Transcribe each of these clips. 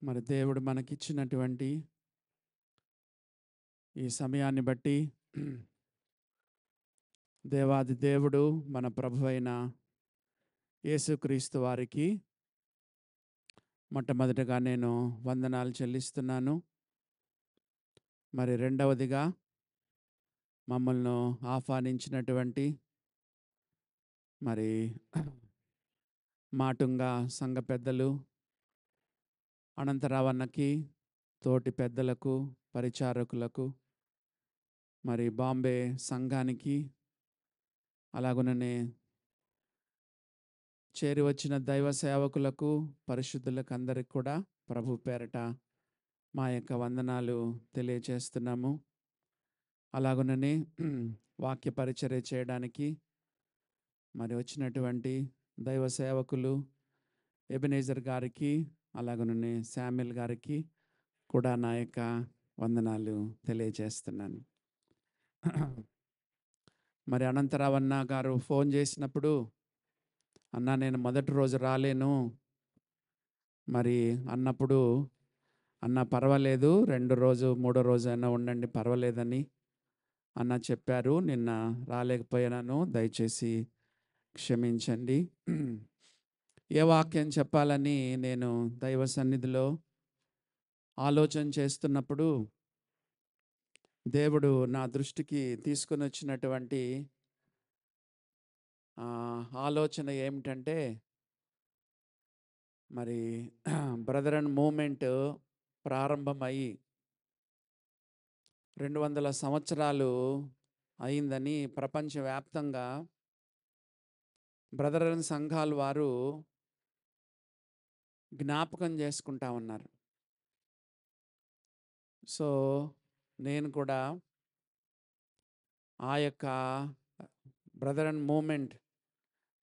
మరి దేవుడు మనకిచ్చినటువంటి ఈ సమయాన్ని బట్టి దేవాది దేవుడు మన ప్రభువైన యేసుక్రీస్తు వారికి మొట్టమొదటగా నేను వందనాలు చెల్లిస్తున్నాను. మరి రెండవదిగా మమ్మల్ని ఆహ్వానించినటువంటి మరి మాటుంగా సంఘ పెద్దలు అనంతరావన్నకి, తోటి పెద్దలకు, పరిచారకులకు, మరి బాంబే సంఘానికి, అలాగుననే చేరి వచ్చిన దైవ సేవకులకు, పరిశుద్ధులకు అందరికి కూడా ప్రభు పేరట మా యొక్క వందనాలు తెలియచేస్తున్నాము. అలాగుననే వాక్య పరిచర్య చేయడానికి మరి వచ్చినటువంటి దైవ సేవకులు ఎబెనేజర్ గారికి, అలాగనే శామ్యుల్ గారికి కూడా నా యొక్క వందనాలు తెలియజేస్తున్నాను. మరి అనంతరావన్న గారు ఫోన్ చేసినప్పుడు, అన్న నేను మొదటి రోజు రాలేను మరి అన్నప్పుడు, అన్న పర్వాలేదు రెండో రోజు మూడో రోజు అయినా ఉండండి పర్వాలేదని అన్న చెప్పారు. నిన్న రాలేకపోయినాను, దయచేసి క్షమించండి. ఏ వాక్యం చెప్పాలని నేను దైవ సన్నిధిలో ఆలోచన చేస్తున్నప్పుడు దేవుడు నా దృష్టికి తీసుకొని వచ్చినటువంటి ఆలోచన ఏమిటంటే, మరి బ్రదర్ అండ్ మూమెంట్ ప్రారంభమయ్యి 200 సంవత్సరాలు అయిందని ప్రపంచవ్యాప్తంగా బ్రదర్ అండ్ సంఘాల వారు జ్ఞాపకం చేసుకుంటా ఉన్నారు. సో నేను కూడా ఆ యొక్క brother and movement,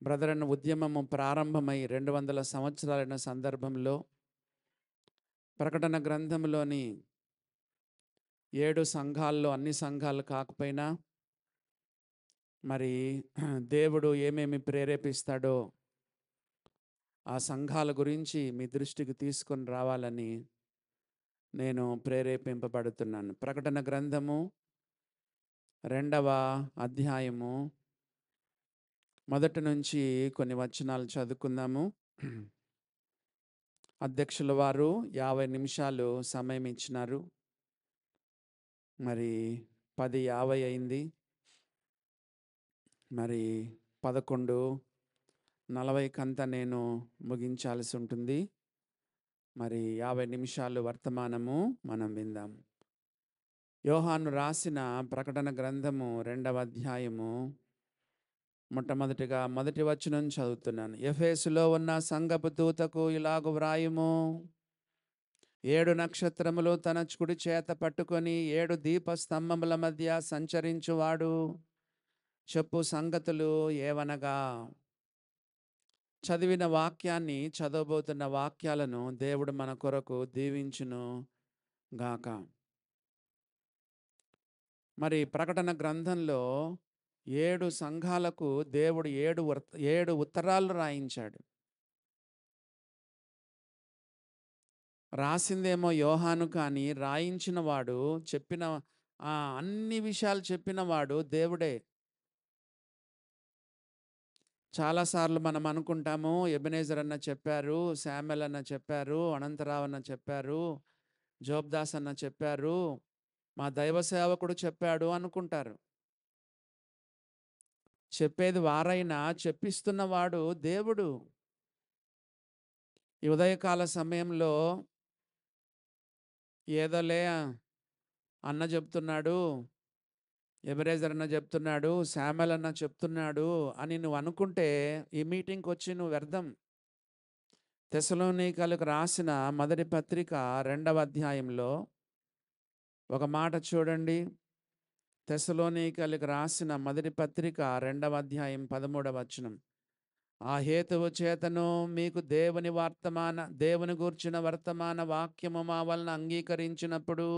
brother and ఉద్యమము ప్రారంభమై 200 సంవత్సరాలైన సందర్భంలో ప్రకటన గ్రంథంలోని 7 సంఘాల్లో, అన్ని సంఘాలు కాకపోయినా మరి దేవుడు ఏమేమి ప్రేరేపిస్తాడో ఆ సంఘాల గురించి మీ దృష్టికి తీసుకొని రావాలని నేను ప్రేరేపింపబడుతున్నాను. ప్రకటన గ్రంథము 2వ అధ్యాయము మొదటి నుంచి కొన్ని వచనాలు చదువుకుందాము. అధ్యక్షుల వారు 50 నిమిషాలు సమయం ఇచ్చినారు. మరి 10:50 అయింది. మరి 11:40 కంతా నేను ముగించాల్సి ఉంటుంది. మరి 50 నిమిషాలు వర్తమానము మనం విందాం. యోహాను రాసిన ప్రకటన గ్రంథము 2వ అధ్యాయము మొట్టమొదటిగా మొదటి వచనం చదువుతున్నాను. ఎఫెసులో ఉన్న సంఘపు దూతకు ఇలాగు వ్రాయుము. 7 నక్షత్రములు తన కుడి చేత పట్టుకొని 7 దీపస్తంభముల మధ్య సంచరించువాడు చెప్పు సంగతులు ఏవనగా, చదివిన వాక్యాన్ని, చదవబోతున్న వాక్యాలను దేవుడు మన కొరకు దీవించును గాక. మరి ప్రకటన గ్రంథంలో 7 సంఘాలకు దేవుడు 7 ఉత్తరాలు రాయించాడు. రాసిందేమో యోహాను, కానీ రాయించిన వాడు, చెప్పిన అన్ని విషయాలు చెప్పిన వాడు దేవుడే. చాలాసార్లు మనం అనుకుంటాము, ఎబెనేజర్ అన్న చెప్పారు, శామ్యుల్ అన్న చెప్పారు, అనంతరావు అన్న చెప్పారు, జోబ్దాస్ అన్న చెప్పారు, మా దైవ సేవకుడు చెప్పాడు అనుకుంటారు. చెప్పేది వారైనా చెప్పిస్తున్నవాడు దేవుడు. ఈ ఉదయకాల సమయంలో ఏదోలే అన్న చెప్తున్నాడు, ఎబెనేజర్ అన్న చెప్తున్నాడు, శామ్యుల్ అన్న చెప్తున్నాడు అని నువ్వు అనుకుంటే ఈ మీటింగ్కి వచ్చి నువ్వు వ్యర్థం. తెస్సలోనికలకు రాసిన మొదటి పత్రిక 2వ అధ్యాయంలో ఒక మాట చూడండి. తెస్సలోనికలకు రాసిన మొదటి పత్రిక 2వ అధ్యాయం 13వ వచనం. ఆ హేతువు చేతను మీకు దేవుని గూర్చిన వర్తమాన వాక్యము మా వలన అంగీకరించినప్పుడు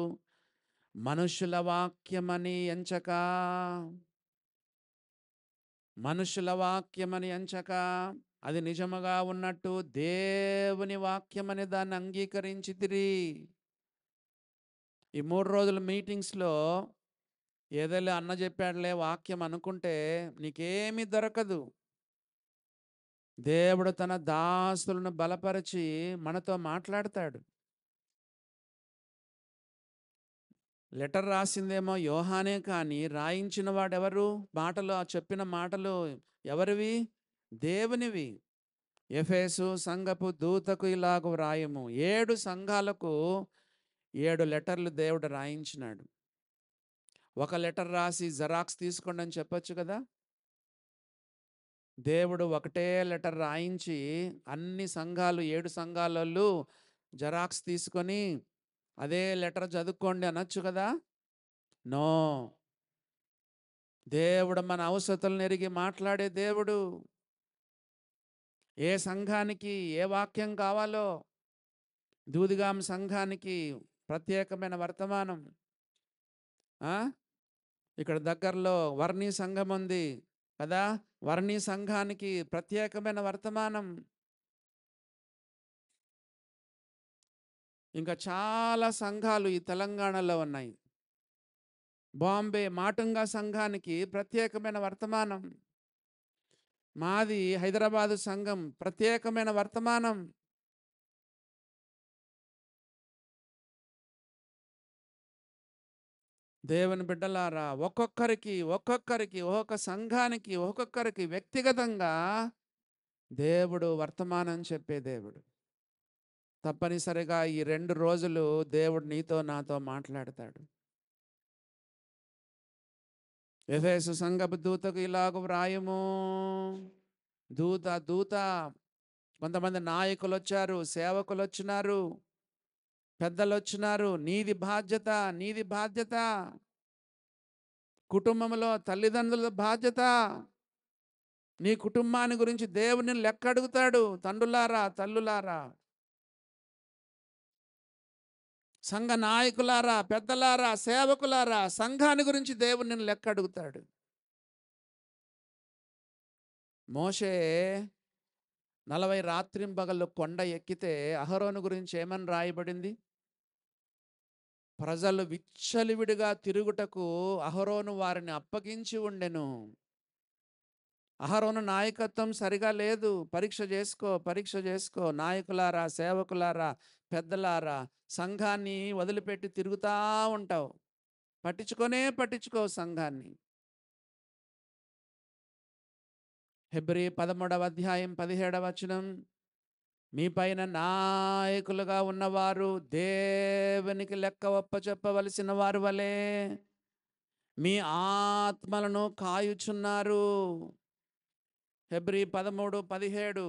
మనుషుల వాక్యమని ఎంచక అది నిజముగా ఉన్నట్టు దేవుని వాక్యం అనే దాన్ని అంగీకరించితిరి. ఈ 3 రోజుల మీటింగ్స్‌లో ఏదోలే అన్న చెప్పాడులే వాక్యం అనుకుంటే నీకేమీ దొరకదు. దేవుడు తన దాసులను బలపరిచి మనతో మాట్లాడతాడు. లెటర్ రాసిందేమో యోహానే కానీ రాయించిన వాడెవరు? మాటలు ఆ చెప్పిన మాటలు ఎవరివి? దేవునివి. ఎఫెసు సంఘపు దూతకు ఇలాగ వ్రాయము. 7 సంఘాలకు 7 లెటర్లు దేవుడు రాయించినాడు. ఒక లెటర్ రాసి జెరాక్స్ తీసుకోండి అని చెప్పొచ్చు కదా! దేవుడు ఒకటే లెటర్ రాయించి అన్ని సంఘాలు 7 సంఘాలోళ్ళు జెరాక్స్ తీసుకొని అదే లెటర్ చదువుకోండి అనొచ్చు కదా! నో. దేవుడు మన అవసరతలను ఎరిగి మాట్లాడే దేవుడు. ఏ సంఘానికి ఏ వాక్యం కావాలో, దూదిగాం సంఘానికి ప్రత్యేకమైన వర్తమానం. ఆ? ఇక్కడ దగ్గరలో వర్ణి సంఘం ఉంది కదా, వర్ణి సంఘానికి ప్రత్యేకమైన వర్తమానం. ఇంకా చాలా సంఘాలు ఈ తెలంగాణలో ఉన్నాయి. బాంబే మాటుంగా సంఘానికి ప్రత్యేకమైన వర్తమానం. మాది హైదరాబాదు సంఘం ప్రత్యేకమైన వర్తమానం. దేవుని బిడ్డలారా, ఒక్కొక్కరికి ఒక్కొక్క సంఘానికి ఒక్కొక్కరికి వ్యక్తిగతంగా దేవుడు వర్తమానం చెప్పే దేవుడు. తప్పనిసరిగా ఈ 2 రోజులు దేవుడు నీతో నాతో మాట్లాడతాడు. ఎఫెసు సంఘపు దూతకు ఇలాగ వ్రాయము. దూత కొంతమంది నాయకులు వచ్చారు, సేవకులు వచ్చినారు, పెద్దలు వచ్చినారు. నీది బాధ్యత. కుటుంబంలో తల్లిదండ్రుల బాధ్యత. నీ కుటుంబాన్ని గురించి దేవుని లెక్క అడుగుతాడు. తండ్రులారా, తల్లులారా, సంఘ నాయకులారా, పెద్దలారా, సేవకులారా, సంఘాన్ని గురించి దేవుని లెక్క అడుగుతాడు. మోషే 40 రాత్రింబగళ్ళు కొండ ఎక్కితే అహరోను గురించి ఏమని రాయబడింది? ప్రజలు విచ్చలివిడిగా తిరుగుటకు అహరోను వారిని అప్పగించి ఉండెను. అహరోను నాయకత్వం సరిగా లేదు. పరీక్ష చేసుకో. నాయకులారా, సేవకులారా, పెద్దలారా, సంఘాన్ని వదిలిపెట్టి తిరుగుతూ ఉంటావు. పట్టించుకో సంఘాన్ని. హెబ్రీ 13వ అధ్యాయం 17వ వచనం. మీ పైన నాయకులుగా ఉన్నవారు దేవునికి లెక్క ఒప్పచెప్పవలసిన వారు వలె మీ ఆత్మలను కాయుచున్నారు. హెబ్రీ 13:17.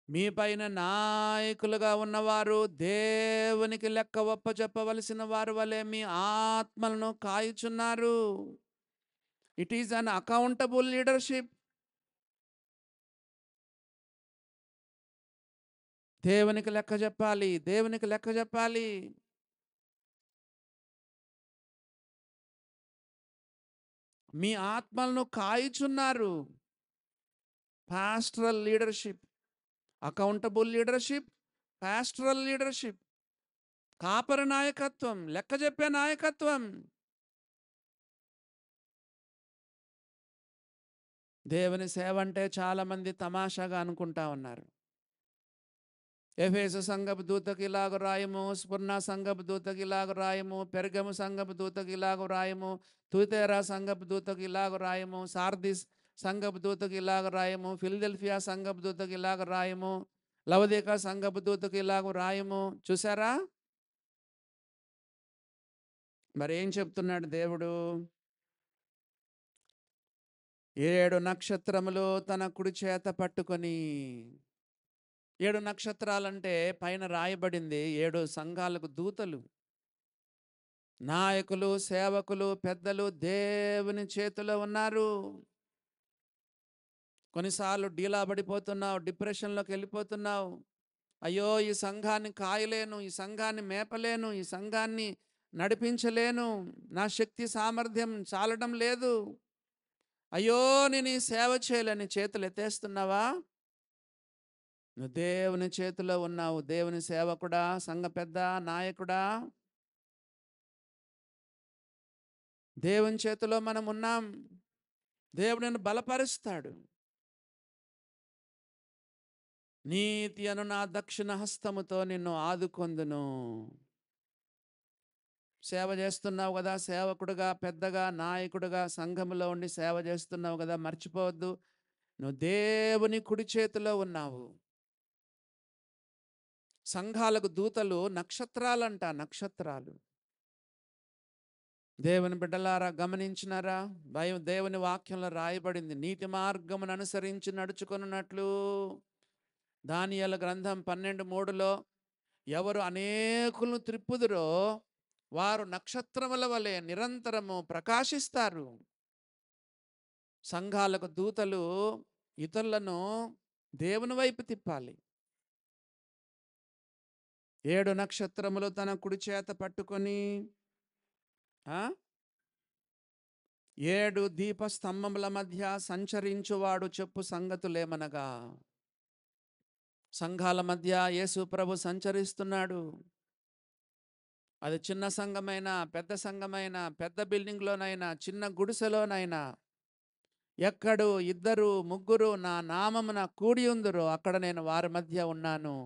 మీ పైన నాయకులుగా ఉన్నవారు దేవునికి లెక్క ఒప్పచెప్పవలసిన వారు వలె మీ ఆత్మలను కాయుచున్నారు. It is an accountable leadership. దేవునికి లెక్క చెప్పాలి. మీ ఆత్మలను కాయుచున్నారు. Pastoral leadership, accountable leadership, pastoral leadership, కాపరి నాయకత్వం, లెక్క చెప్పే నాయకత్వం. దేవుని సేవ అంటే చాలామంది తమాషాగా అనుకుంటా ఉన్నారు. ఎఫెసు సంఘపు దూతకి ఇలాగ రాయము, స్ఫుర్ణ సంఘపు దూతకి ఇలాగ రాయము, పెర్గము సంఘపు దూతకి ఇలాగ రాయము, తూతేరా సంఘపు దూతకి ఇలాగ రాయము, సార్దిస్ సంఘపు దూతకి ఇలాగ రాయము, ఫిలదెల్ఫియా సంఘపు దూతకి ఇలాగ రాయము, లవదికా సంఘపు దూతకి ఇలాగ రాయము. చూసారా? మరి ఏం చెప్తున్నాడు దేవుడు? 7 నక్షత్రములు తన కుడి చేత పట్టుకొని. 7 నక్షత్రాలంటే పైన రాయబడింది 7 సంఘాలకు దూతలు, నాయకులు, సేవకులు, పెద్దలు దేవుని చేతిలో ఉన్నారు. కొన్నిసార్లు డీలా పడిపోతున్నావు, డిప్రెషన్లోకి వెళ్ళిపోతున్నావు. అయ్యో, ఈ సంఘాన్ని కాయలేను, ఈ సంఘాన్ని మేపలేను, ఈ సంఘాన్ని నడిపించలేను, నా శక్తి సామర్థ్యం చాలడం లేదు. అయ్యో నేను ఈ సేవ చేయలేని చేతులు ఎత్తేస్తున్నావా? నువ్వు దేవుని చేతిలో ఉన్నావు. దేవుని సేవకుడా, సంఘ పెద్ద, నాయకుడా, దేవుని చేతిలో మనం ఉన్నాం. దేవుడు నిన్ను బలపరుస్తాడు. నీతి అను నా దక్షిణ హస్తముతో నిన్ను ఆదుకొందును. సేవ చేస్తున్నావు కదా, సేవకుడుగా, పెద్దగా, నాయకుడుగా సంఘములో ఉండి సేవ చేస్తున్నావు కదా, మర్చిపోవద్దు. నువ్వు దేవుని కుడి చేతిలో ఉన్నావు. సంఘాలకు దూతలు నక్షత్రాలంట, నక్షత్రాలు. దేవుని బిడ్డలారా గమనించినారా? దేవుని వాక్యంలో రాయబడింది, నీతి మార్గమును అనుసరించి నడుచుకొనున్నట్లు. దానియేలు గ్రంథం 12:3లో ఎవరు అనేకులను త్రిప్పుదురో వారు నక్షత్రముల వలె నిరంతరము ప్రకాశిస్తారు. సంఘాలకు దూతలు ఇతరులను దేవుని వైపు తిప్పాలి. 7 నక్షత్రములు తన కుడి చేత పట్టుకొని 7 దీపస్తంభముల మధ్య సంచరించువాడు చెప్పు సంగతులేమనగా, సంఘాల మధ్య యేసు ప్రభు సంచరిస్తున్నాడు. అది చిన్న సంఘమైనా, పెద్ద సంఘమైనా, పెద్ద బిల్డింగ్లోనైనా, చిన్న గుడిసెలోనైనా, ఎక్కడు 2, 3 నా నామమున కూడి ఉందురో అక్కడ నేను వారి మధ్య ఉన్నాను.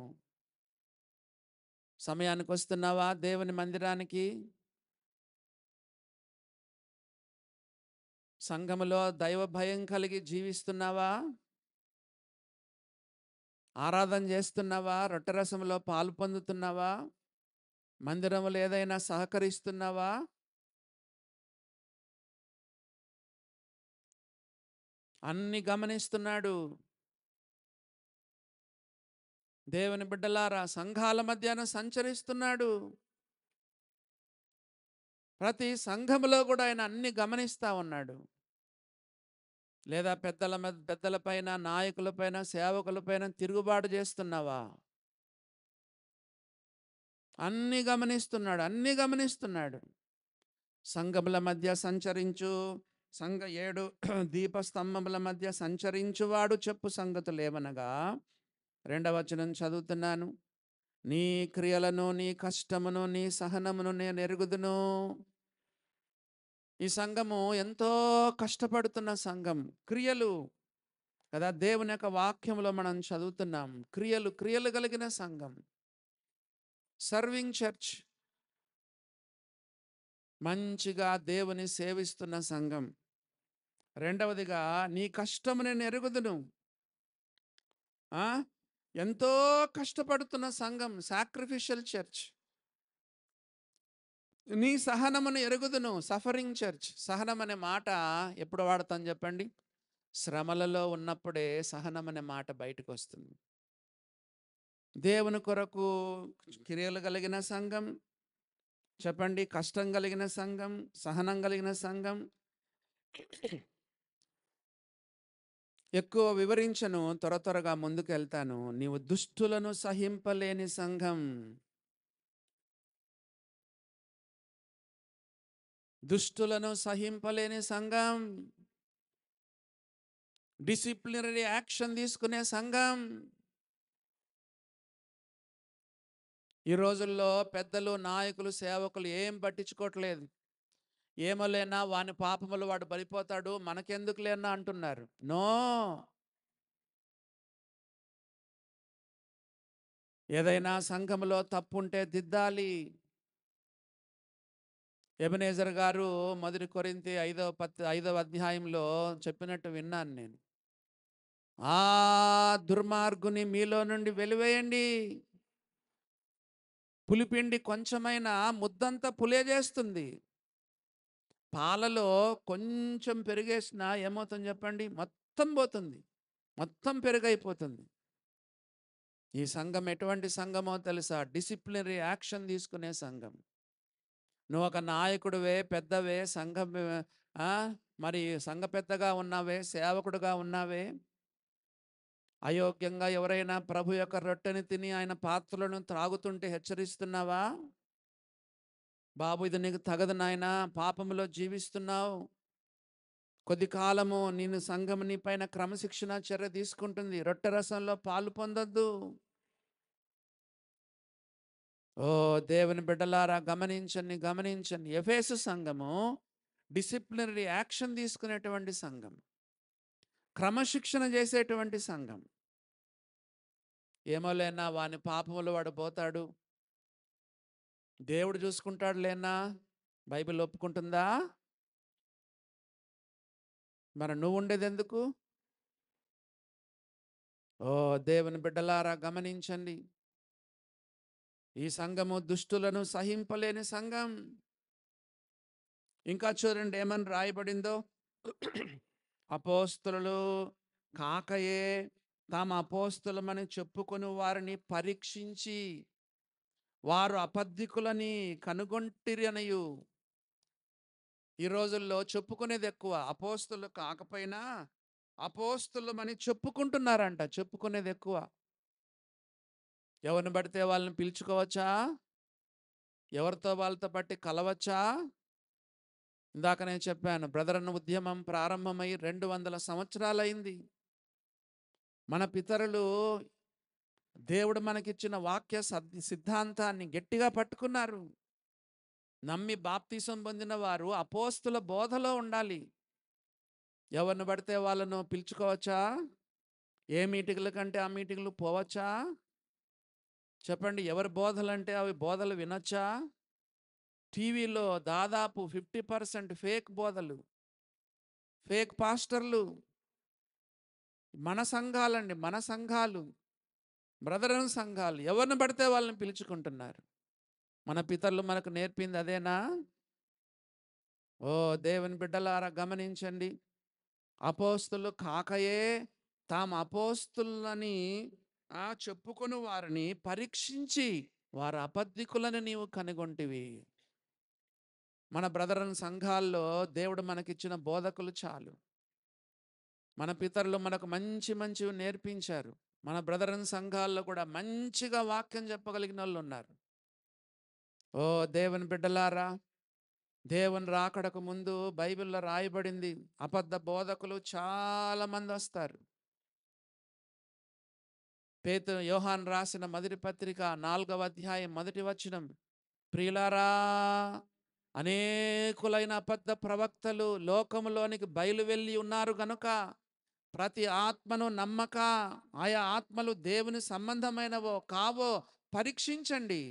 సమయానికి వస్తున్నావా దేవుని మందిరానికి? సంఘములో దైవ భయం కలిగి జీవిస్తున్నావా? ఆరాధన చేస్తున్నావా? రొట్టెరసంలో పాలు పొందుతున్నావా? మందిరములో ఏదైనా సహకరిస్తున్నావా? అన్ని గమనిస్తున్నాడు. దేవుని బిడ్డలారా, సంఘాల మధ్యన సంచరిస్తున్నాడు. ప్రతి సంఘములో కూడా ఆయన అన్ని గమనిస్తూ ఉన్నాడు. లేదా పెద్దలపైన, నాయకులపైన, సేవకులపైన తిరుగుబాటు చేస్తున్నావా? అన్ని గమనిస్తున్నాడు, అన్ని గమనిస్తున్నాడు. సంఘముల మధ్య సంచరించు, 7 దీపస్తంభముల మధ్య సంచరించువాడు చెప్పు సంగతులేమనగా, 2వ వచనం చదువుతున్నాను. నీ క్రియలను, నీ కష్టమును, నీ సహనమును నేను ఎరుగుదును. ఈ సంఘము ఎంతో కష్టపడుతున్న సంఘం. క్రియలు కదా, దేవుని యొక్క వాక్యంలో మనం చదువుతున్నాం. క్రియలు కలిగిన సంఘం, సర్వింగ్ చర్చ్. మంచిగా దేవుని సేవిస్తున్న సంఘం. రెండవదిగా నీ కష్టము నేను ఎరుగుదును. ఎంతో కష్టపడుతున్న సంఘం, సాక్రిఫిషియల్ చర్చ్. నీ సహనమును ఎరుగుదును, సఫరింగ్ చర్చ్. సహనం అనే మాట ఎప్పుడు వాడతాం చెప్పండి? శ్రమలలో ఉన్నప్పుడే సహనం అనే మాట బయటకు వస్తుంది. దేవుని కొరకు క్రియలు కలిగిన సంఘం చెప్పండి, కష్టం కలిగిన సంఘం, సహనం కలిగిన సంఘం. ఎక్కువ వివరించను, త్వరగా ముందుకు వెళ్తాను. నీవు దుష్టులను సహింపలేని సంఘం. దుష్టులను సహింపలేని సంఘం, డిసిప్లినరీ యాక్షన్ తీసుకునే సంఘం. ఈ రోజుల్లో పెద్దలు, నాయకులు, సేవకులు ఏం పట్టించుకోవట్లేదు. ఏమోలేనా, వాని పాపములు వాడు బలిపోతాడు, మనకెందుకులేనా అంటున్నారు. నో, ఏదైనా సంఘములో తప్పు ఉంటే దిద్దాలి. ఎబెనెజర్ గారు 1 కొరింథీ 5వ అధ్యాయంలో చెప్పినట్టు విన్నాను నేను. ఆ దుర్మార్గుని మీలో నుండి వెలివేయండి. పులిపిండి కొంచెమైనా ముద్దంతా పులియజేస్తుంది. పాలలో కొంచెం పెరిగేసినా ఏమవుతుంది చెప్పండి? మొత్తం పోతుంది, మొత్తం పెరుగైపోతుంది. ఈ సంఘం ఎటువంటి సంఘమో తెలుసా? డిసిప్లినరీ యాక్షన్ తీసుకునే సంఘం. నువ్వు ఒక నాయకుడివే, పెద్దవే, సంఘం మరి సంఘ పెద్దగా ఉన్నావే, సేవకుడుగా ఉన్నావే, అయోగ్యంగా ఎవరైనా ప్రభు యొక్క రొట్టెని తిని ఆయన పాత్రలను త్రాగుతుంటే హెచ్చరిస్తున్నావా? బాబు ఇది నీకు తగదు నాయనా, పాపములో జీవిస్తున్నావు, కొద్ది కాలము నేను సంఘం నీ పైన క్రమశిక్షణ చర్య తీసుకుంటుంది. రొట్టె రసంలో పాలు పొందొద్దు. ఓ దేవుని బిడ్డలారా, గమనించండి, గమనించండి. ఎఫెసు సంఘము డిసిప్లినరీ యాక్షన్ తీసుకునేటువంటి సంఘం, క్రమశిక్షణ చేసేటువంటి సంఘం. ఏమో లేనా వాని పాపములు వాడు పోతాడు, దేవుడు చూసుకుంటాడు లేనా, బైబిల్ ఒప్పుకుంటుందా? మరి నువ్వు ఉండేది ఎందుకు? ఓ దేవుని బిడ్డలారా, గమనించండి. ఈ సంఘము దుష్టులను సహింపలేని సంఘం. ఇంకా చూడండి ఏమని రాయబడిందో. అపోస్తలులు కాకయే తాము అపోస్తలమని చెప్పుకొని వారిని పరీక్షించి వారు అబద్ధికులని కనుగొంటిరి అనయు. ఈ రోజుల్లో చెప్పుకునేది ఎక్కువ. అపోస్తలు కాకపోయినా అపోస్తలమని చెప్పుకుంటున్నారంట. చెప్పుకునేది ఎక్కువ. ఎవరిని పడితే వాళ్ళని పిలుచుకోవచ్చా? ఎవరితో వాళ్ళతో పట్టి కలవచ్చా? ఇందాక నేను చెప్పాను, బ్రదరన్ ఉద్యమం ప్రారంభమై 200 సంవత్సరాలైంది. మన పితరులు దేవుడు మనకిచ్చిన వాక్య సిద్ధాంతాన్ని గట్టిగా పట్టుకున్నారు. నమ్మి బాప్తీసం పొందిన వారు అపోస్తుల బోధలో ఉండాలి. ఎవరిని పడితే వాళ్ళను పిలుచుకోవచ్చా? ఏ మీటింగుల కంటే ఆ మీటింగులు పోవచ్చా? చెప్పండి. ఎవరి బోధలంటే అవి బోధలు వినొచ్చా? టీవీలో దాదాపు 50% ఫేక్ బోధలు, ఫేక్ పాస్టర్లు. మన సంఘాలండి, మన సంఘాలు, బ్రదరన్ సంఘాలు ఎవరిని పడితే వాళ్ళని పిలుచుకుంటున్నారు. మన పితరులు మనకు నేర్పింది అదేనా? ఓ దేవుని బిడ్డలారా, గమనించండి. అపోస్తులు కాకయే తాము అపోస్తులని చెప్పుకొని వారిని పరీక్షించి వారు అబద్ధికులని నీవు కనుగొంటివి. మన బ్రదరన్ సంఘాల్లో దేవుడు మనకిచ్చిన బోధకులు చాలు. మన పితరులు మనకు మంచి మంచివి నేర్పించారు. మన బ్రదరన్ సంఘాల్లో కూడా మంచిగా వాక్యం చెప్పగలిగిన వాళ్ళు ఉన్నారు. ఓ దేవుని బిడ్డలారా, దేవుని రాకడకు ముందు బైబిల్లో రాయబడింది, అబద్ధ బోధకులు చాలా మంది వస్తారు. యోహాన్ రాసిన మొదటి పత్రిక 4వ అధ్యాయం 1వ వచనం, ప్రియులారా, అనేకులైన అబద్ధ ప్రవక్తలు లోకములోనికి బయలు వెళ్ళి ఉన్నారు గనుక ప్రతి ఆత్మను నమ్మక ఆయా ఆత్మలు దేవుని సంబంధమైనవో కావో పరీక్షించండి.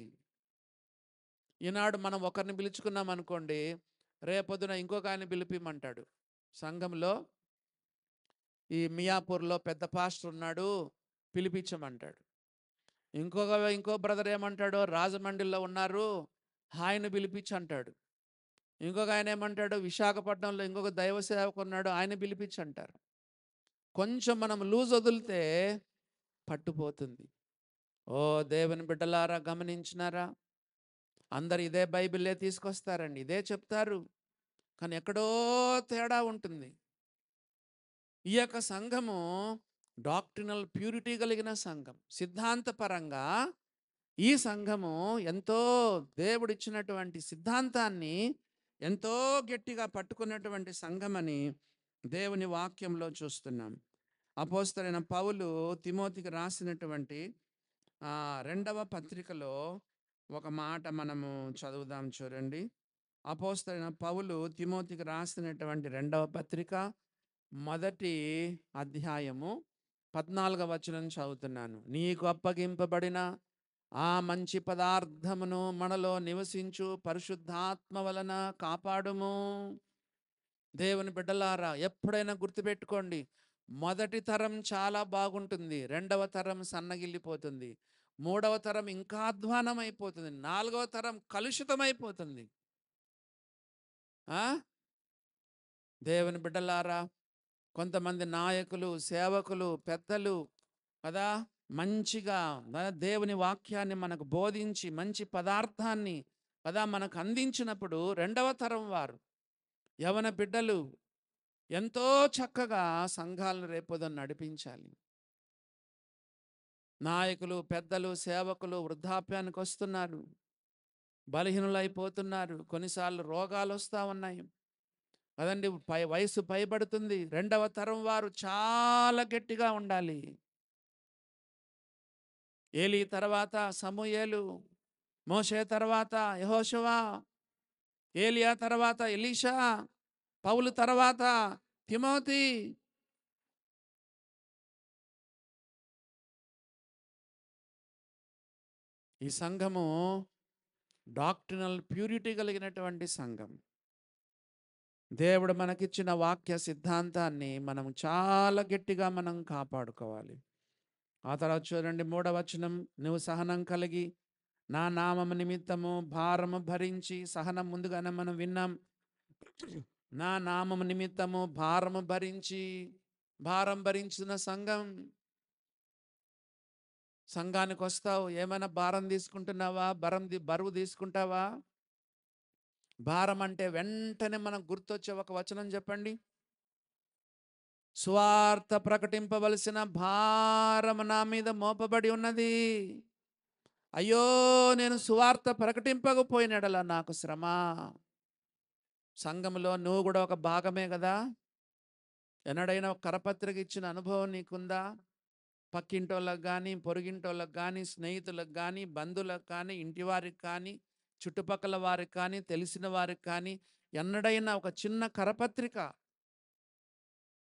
ఈనాడు మనం ఒకరిని పిలుచుకున్నాం అనుకోండి, రేపొద్దున ఇంకొక ఆయన పిలిపిమంటాడు. సంఘంలో ఈ మియాపూర్లో పెద్ద పాస్టర్ ఉన్నాడు, పిలిపించమంటాడు. ఇంకో బ్రదర్ ఏమంటాడో, రాజమండ్రిలో ఉన్నారు, ఆయన పిలిపించి అంటాడు. ఇంకొక ఆయన ఏమంటాడు, విశాఖపట్నంలో ఇంకొక దైవ సేవకు ఉన్నాడు, ఆయన పిలిపించి అంటారు. కొంచెం మనం లూజ్ వదిలితే పట్టుపోతుంది. ఓ దేవుని బిడ్డలారా, గమనించినారా? అందరు ఇదే బైబిలే తీసుకొస్తారండి, ఇదే చెప్తారు, కానీ ఎక్కడో తేడా ఉంటుంది. ఈ యొక్క సంఘము డాక్ట్రినల్ ప్యూరిటీ కలిగిన సంఘం. సిద్ధాంతపరంగా ఈ సంఘము ఎంతో దేవుడిచ్చినటువంటి సిద్ధాంతాన్ని ఎంతో గట్టిగా పట్టుకున్నటువంటి సంఘమని దేవుని వాక్యంలో చూస్తున్నాం. అపోస్తలైన పౌలు తిమోతికి రాసినటువంటి 2వ పత్రికలో ఒక మాట మనము చదువుదాం. చూడండి, అపోస్తలైన పౌలు తిమోతికి రాసినటువంటి 2వ పత్రిక 1వ అధ్యాయము 14వ వచనం చదువుతున్నాను. నీకు అప్పగింపబడిన ఆ మంచి పదార్థమును మనలో నివసించు పరిశుద్ధాత్మ వలన కాపాడుము. దేవుని బిడ్డలారా, ఎప్పుడైనా గుర్తుపెట్టుకోండి, మొదటి తరం చాలా బాగుంటుంది, 2వ తరం సన్నగిల్లిపోతుంది, 3వ తరం ఇంకా అధ్వానం అయిపోతుంది, 4వ తరం కలుషితమైపోతుంది. దేవుని బిడ్డలారా, కొంతమంది నాయకులు, సేవకులు, పెద్దలు కదా మంచిగా దేవుని వాక్యాన్ని మనకు బోధించి మంచి పదార్థాన్ని కదా మనకు అందించినప్పుడు 2వ తరం వారు, యవన బిడ్డలు ఎంతో చక్కగా సంఘాలను రేపొద్దున నడిపించాలి. నాయకులు, పెద్దలు, సేవకులు వృద్ధాప్యానికి వస్తున్నారు, బలహీనులైపోతున్నారు, కొన్నిసార్లు రోగాలు వస్తూ ఉన్నాయి. కదండి. వయసు పైబడుతుంది. రెండవ తరం వారు చాలా గట్టిగా ఉండాలి. ఏలీ తర్వాత సమూయేలు, మోషే తర్వాత యెహోషువ, ఏలియా తర్వాత ఎలీషా, పౌలు తర్వాత తిమోతి. ఈ సంఘము డాక్ట్రినల్ ప్యూరిటీ కలిగినటువంటి సంఘం. దేవుడు మనకిచ్చిన వాక్య సిద్ధాంతాన్ని మనం చాలా గట్టిగా మనం కాపాడుకోవాలి. ఆ తర్వాత చూడండి 3వ వచనం, నువ్వు సహనం కలిగి నా నామము నిమిత్తము భారము భరించి, సహనం ముందుగానే మనం విన్నాం. నా నామము నిమిత్తము భారము భరించి, భారం భరించిన సంఘం. సంఘానికి వస్తావు, ఏమైనా భారం తీసుకుంటున్నావా? బరువు తీసుకుంటావా? భారం అంటే వెంటనే మనకు గుర్తొచ్చే ఒక వచనం చెప్పండి. సువార్త ప్రకటింపవలసిన భారం నా మీద మోపబడి ఉన్నది. అయ్యో, నేను సువార్త ప్రకటింపకపోయినడలా నాకు శ్రమ. సంఘములో నువ్వు కూడా ఒక భాగమే కదా. ఎన్నడైనా ఒక కరపత్రిక ఇచ్చిన అనుభవం నీకుందా? పక్కింటోళ్ళకి కానీ, పొరుగింటోళ్ళకి కానీ, స్నేహితులకు కానీ, బంధువులకు కానీ, ఇంటి వారికి కానీ, చుట్టుపక్కల వారికి కానీ, తెలిసిన వారికి కానీ ఎన్నడైనా ఒక చిన్న కరపత్రిక,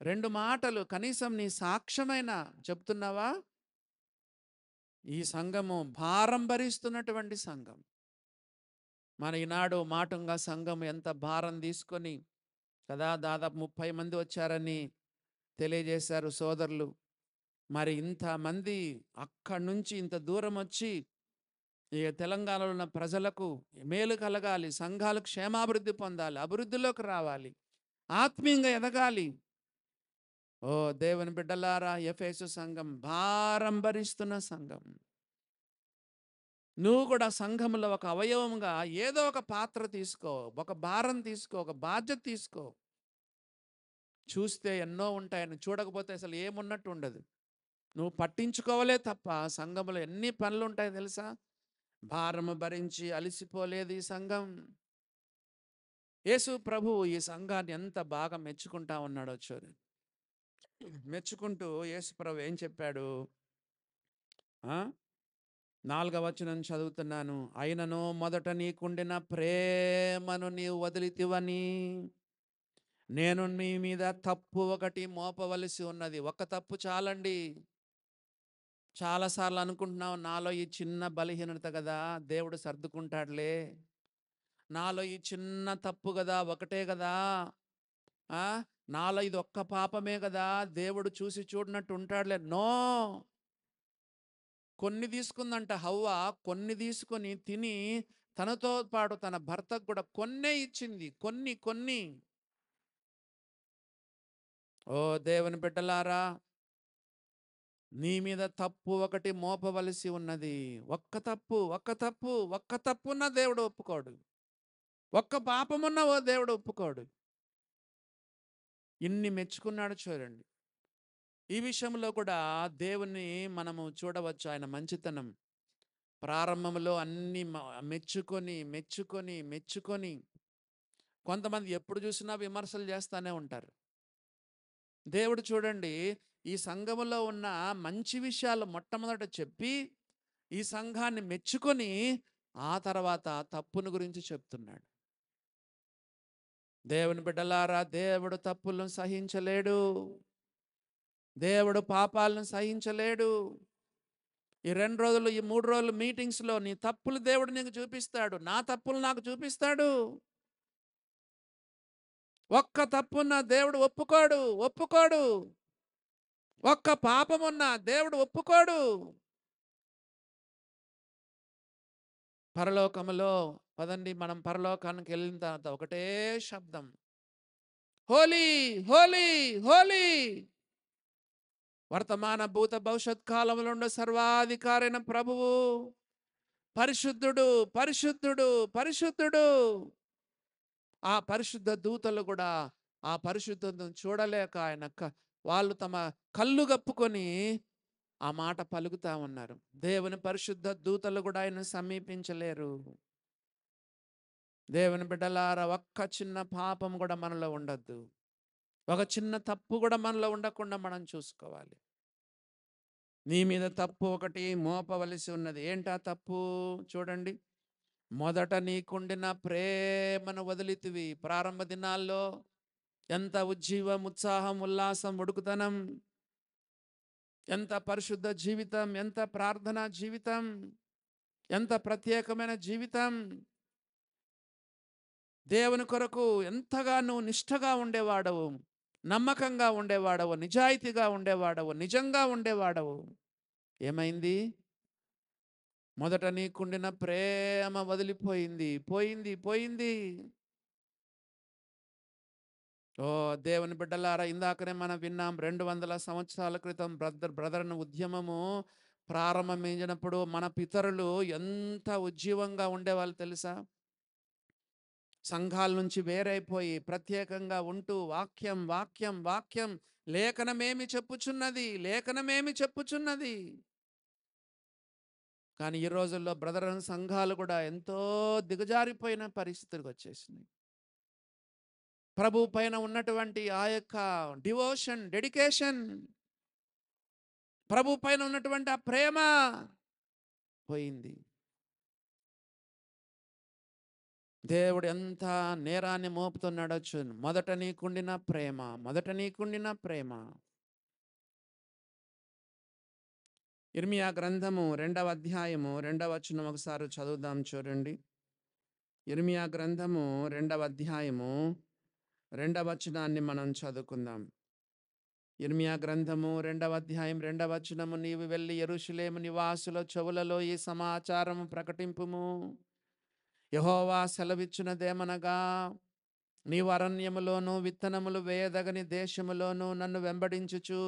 2 మాటలు కనీసం నీ సాక్ష్యమైనా చెప్తున్నావా? ఈ సంఘము భారం భరిస్తున్నటువంటి సంఘం. మన ఈనాడు మాటంగా సంఘం ఎంత భారం తీసుకొని కదా, దాదాపు 30 మంది వచ్చారని తెలియజేశారు సోదరులు. మరి ఇంతమంది అక్కడి నుంచి ఇంత దూరం వచ్చి ఈ తెలంగాణలో ఉన్న ప్రజలకు మేలు కలగాలి, సంఘాలు క్షేమాభివృద్ధి పొందాలి, అభివృద్ధిలోకి రావాలి, ఆత్మీయంగా ఎదగాలి. ఓ దేవుని బిడ్డలారా, ఎఫెసు సంఘం భారం భరిస్తున్న సంఘం. నువ్వు కూడా సంఘంలో ఒక అవయవంగా ఏదో ఒక పాత్ర తీసుకో, ఒక భారం తీసుకో, ఒక బాధ్యత తీసుకో. చూస్తే ఎన్నో ఉంటాయని, చూడకపోతే అసలు ఏమున్నట్టు ఉండదు. నువ్వు పట్టించుకోవాలే తప్ప సంఘంలో ఎన్ని పనులు ఉంటాయి తెలుసా? భారము భరించి అలసిపోలేదు ఈ సంఘం. యేసు ప్రభువు ఈ సంఘాన్ని ఎంత బాగా మెచ్చుకుంటా ఉన్నాడో చూడండి. మెచ్చుకుంటూ యేసు ప్రభు ఏం చెప్పాడు? 4వ వచనం చదువుతున్నాను. అయినను మొదట నీకుండిన ప్రేమను నీవు వదిలితివని నేను నీ మీద తప్పు ఒకటి మోపవలసి ఉన్నది. ఒక్క తప్పు చాలండి. చాలాసార్లు అనుకుంటున్నావు, నాలో ఈ చిన్న బలహీనత కదా, దేవుడు సర్దుకుంటాడులే. నాలో ఈ చిన్న తప్పు కదా, ఒకటే కదా, నాలో ఇది ఒక్క పాపమే కదా, దేవుడు చూసి చూడనట్టు ఉంటాడులే. నో. కొన్ని తీసుకుందంట హవ్వ, కొన్ని తీసుకొని తిని తనతో పాటు తన భర్తకు కూడా కొన్నే ఇచ్చింది. కొన్ని కొన్ని. ఓ దేవుని బిడ్డలారా, నీ మీద తప్పు ఒకటి మోపవలసి ఉన్నది. ఒక్క తప్పు, ఒక్క తప్పు, ఒక్క తప్పున్న దేవుడు ఒప్పుకోడు. ఒక్క పాపమున్న ఓ దేవుడు ఒప్పుకోడు. ఇన్ని మెచ్చుకున్నాడు చూడండి. ఈ విషయంలో కూడా దేవుని మనము చూడవచ్చు, ఆయన మంచితనం. ప్రారంభంలో అన్ని మెచ్చుకొని మెచ్చుకొని మెచ్చుకొని, కొంతమంది ఎప్పుడు చూసినా విమర్శలు చేస్తూనే ఉంటారు. దేవుడు చూడండి, ఈ సంఘములో ఉన్న మంచి విషయాలు మొట్టమొదట చెప్పి ఈ సంఘాన్ని మెచ్చుకొని ఆ తర్వాత తప్పును గురించి చెప్తున్నాడు. దేవుని బిడ్డలారా, దేవుడు తప్పులను సహించలేడు. దేవుడు పాపాలను సహించలేడు. ఈ 2 రోజులు, ఈ 3 రోజులు మీటింగ్స్లో నీ తప్పులు దేవుడు నీకు చూపిస్తాడు, నా తప్పులు నాకు చూపిస్తాడు. ఒక్క తప్పున్న దేవుడు ఒప్పుకోడు, ఒప్పుకోడు. ఒక్క పాపమున్న దేవుడు ఒప్పుకోడు. పరలోకములో పదండి, మనం పరలోకానికి వెళ్ళిన తర్వాత ఒకటే శబ్దం, హోలీ హోలీ హోలీ. వర్తమాన భూత భవిష్యత్ కాలంలో ఉండే సర్వాధికారైన ప్రభువు పరిశుద్ధుడు, పరిశుద్ధుడు, పరిశుద్ధుడు. ఆ పరిశుద్ధ దూతలు కూడా ఆ పరిశుద్ధతను చూడలేక వాళ్ళు తమ కళ్ళు గప్పుకొని ఆ మాట పలుకుతా ఉన్నారు. దేవుని పరిశుద్ధ దూతలు కూడా ఆయన సమీపించలేరు. దేవుని బిడ్డలారా, ఒక్క చిన్న పాపం కూడా మనలో ఉండొద్దు. ఒక చిన్న తప్పు కూడా మనలో ఉండకుండా మనం చూసుకోవాలి. నీ మీద తప్పు ఒకటి మోపవలసి ఉన్నది. ఏంటా తప్పు? చూడండి. మొదట నీకుండిన ప్రేమను వదిలితివి. ప్రారంభ దినాల్లో ఎంత ఉజ్జీవం, ఉత్సాహం, ఉల్లాసం, ఉడుకుతనం, ఎంత పరిశుద్ధ జీవితం, ఎంత ప్రార్థనా జీవితం, ఎంత ప్రత్యేకమైన జీవితం. దేవుని కొరకు ఎంతగా నువ్వు నిష్ఠగా ఉండేవాడవు, నమ్మకంగా ఉండేవాడవు, నిజాయితీగా ఉండేవాడవు, నిజంగా ఉండేవాడవు. ఏమైంది? మొదట నీకుండిన ప్రేమ వదిలిపోయింది. పోయింది, పోయింది. ఓ దేవుని బిడ్డలారా, ఇందాకనే మనం విన్నాం, 200 సంవత్సరాల క్రితం బ్రదర్న్ ఉద్యమము ప్రారంభమైనప్పుడు మన పితరులు ఎంత ఉజ్జీవంగా ఉండేవాళ్ళు తెలుసా? సంఘాల నుంచి వేరైపోయి ప్రత్యేకంగా ఉంటూ వాక్యం వాక్యం వాక్యం, లేఖనమేమి చెప్పుచున్నది, లేఖనమేమి చెప్పుచున్నది. కానీ ఈ రోజుల్లో బ్రదరన్ సంఘాలు కూడా ఎంతో దిగజారిపోయిన పరిస్థితులకు వచ్చేసినాయి. ప్రభు పైన ఉన్నటువంటి ఆ యొక్క డివోషన్, డెడికేషన్, ప్రభు పైన ఉన్నటువంటి ఆ ప్రేమ పోయింది. దేవుడు ఎంత నేరాన్ని మోపుతున్నాడో చూడు. మొదట నీకుండిన ప్రేమ, మొదట నీకుండిన ప్రేమ. ఇర్మియా గ్రంథము 2వ అధ్యాయము 2వ వచనం ఒకసారి చదువుదాం చూడండి. ఇర్మియా గ్రంథము 2వ అధ్యాయము 2వ వచనాన్ని మనం చదువుకుందాం. ఇర్మియా గ్రంథము 2వ అధ్యాయం 2వ వచనము, నీవు వెళ్ళి యెరూషలేము నివాసుల చెవులలో ఈ సమాచారము ప్రకటింపుము. యెహోవా సెలవిచ్చినదేమనగా, నీవు అరణ్యములోను విత్తనములు వేయదగని దేశములోను నన్ను వెంబడించుచు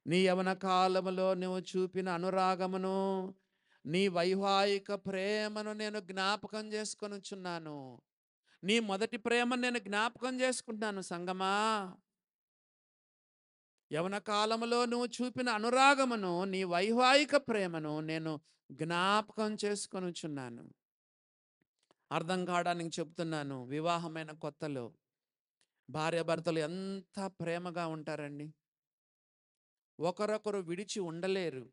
నీ యవన కాలములో నువ్వు చూపిన అనురాగమును, నీ వైవాహిక ప్రేమను నేను జ్ఞాపకం చేసుకొనుచున్నాను. నీ మొదటి ప్రేమను నేను జ్ఞాపకం చేసుకుంటున్నాను సంగమా. యవన కాలములో నువ్వు చూపిన అనురాగమును, నీ వైవాహిక ప్రేమను నేను జ్ఞాపకం చేసుకొనుచున్నాను. అర్థం కావడానికి చెప్తున్నాను. వివాహమైన కొత్తలో భార్యాభర్తలు ఎంత ప్రేమగా ఉంటారండి. ఒకరొకరు విడిచి ఉండలేరు.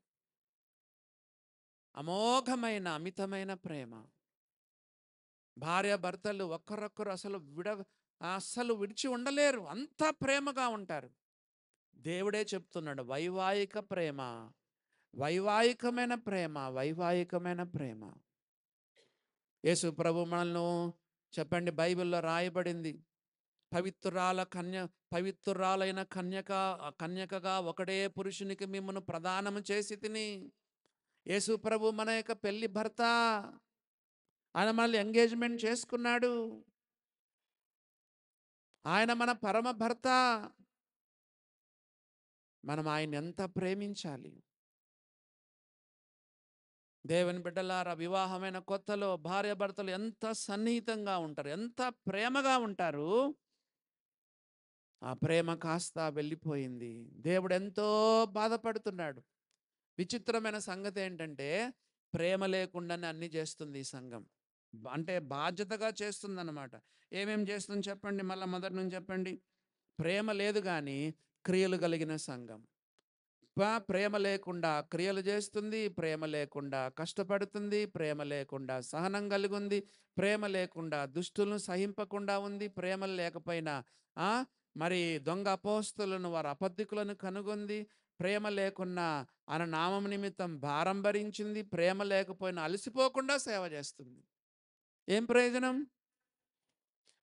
అమోఘమైన అమితమైన ప్రేమ. భార్యాభర్తలు ఒకరొకరు అసలు విడిచి ఉండలేరు. అంత ప్రేమగా ఉంటారు. దేవుడే చెప్తున్నాడు, వైవాహిక ప్రేమ, వైవాహికమైన ప్రేమ, వైవాహికమైన ప్రేమ. యేసు ప్రభు మనల్ని, చెప్పండి, బైబిల్లో రాయబడింది, పవిత్రురాలైన కన్యకగా ఒకడే పురుషునికి మిమ్మను ప్రదానము చేసి తిని. యేసు ప్రభు మన యొక్క పెళ్లి భర్త. ఆయన మనల్ని ఎంగేజ్మెంట్ చేసుకున్నాడు. ఆయన మన పరమ భర్త. మనం ఆయన ఎంత ప్రేమించాలి. దేవుని బిడ్డలారా, వివాహమైన కొత్తలో భార్యాభర్తలు ఎంత సన్నిహితంగా ఉంటారు, ఎంత ప్రేమగా ఉంటారు. ఆ ప్రేమ కాస్త వెళ్ళిపోయింది. దేవుడు ఎంతో బాధపడుతున్నాడు. విచిత్రమైన సంగతి ఏంటంటే, ప్రేమ లేకుండానే అన్ని చేస్తుంది ఈ సంఘం. అంటే బాధ్యతగా చేస్తుందన్నమాట. ఏమేం చేస్తుంది చెప్పండి, మళ్ళీ మొదటి నుంచి చెప్పండి. ప్రేమ లేదు కానీ క్రియలు కలిగిన సంఘం. ప్రేమ లేకుండా క్రియలు చేస్తుంది, ప్రేమ లేకుండా కష్టపడుతుంది, ప్రేమ లేకుండా సహనం కలిగి ఉంది, ప్రేమ లేకుండా దుష్టులను సహింపకుండా ఉంది, ప్రేమ లేకపోయినా ఆ మరి దొంగ అపోస్తులను, వారు అబద్ధికులను కనుగొంది, ప్రేమ లేకున్నా ఆయన నామం నిమిత్తం భారం భరించింది, ప్రేమ లేకపోయినా అలసిపోకుండా సేవ చేస్తుంది. ఏం ప్రయోజనం?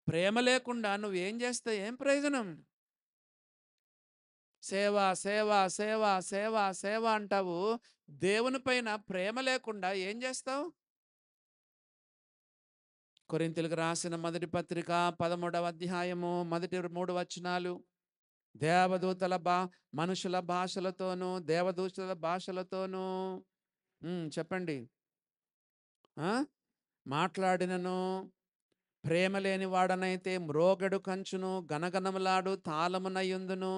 ప్రేమ లేకుండా నువ్వేం చేస్తే ఏం ప్రయోజనం? సేవ సేవ సేవ సేవ సేవ అంటావు. దేవుని పైన ప్రేమ లేకుండా ఏం చేస్తావు? కొరింథీయులకు రాసిన మొదటి పత్రిక 13వ అధ్యాయము మొదటి 3 వచనాలు. దేవదూతల మనుషుల భాషలతోనూ దేవదూతల భాషలతోనూ చెప్పండి మాట్లాడినను ప్రేమ లేని వాడనైతే మ్రోగడు కంచును గనగనములాడు తాళమునయుందును.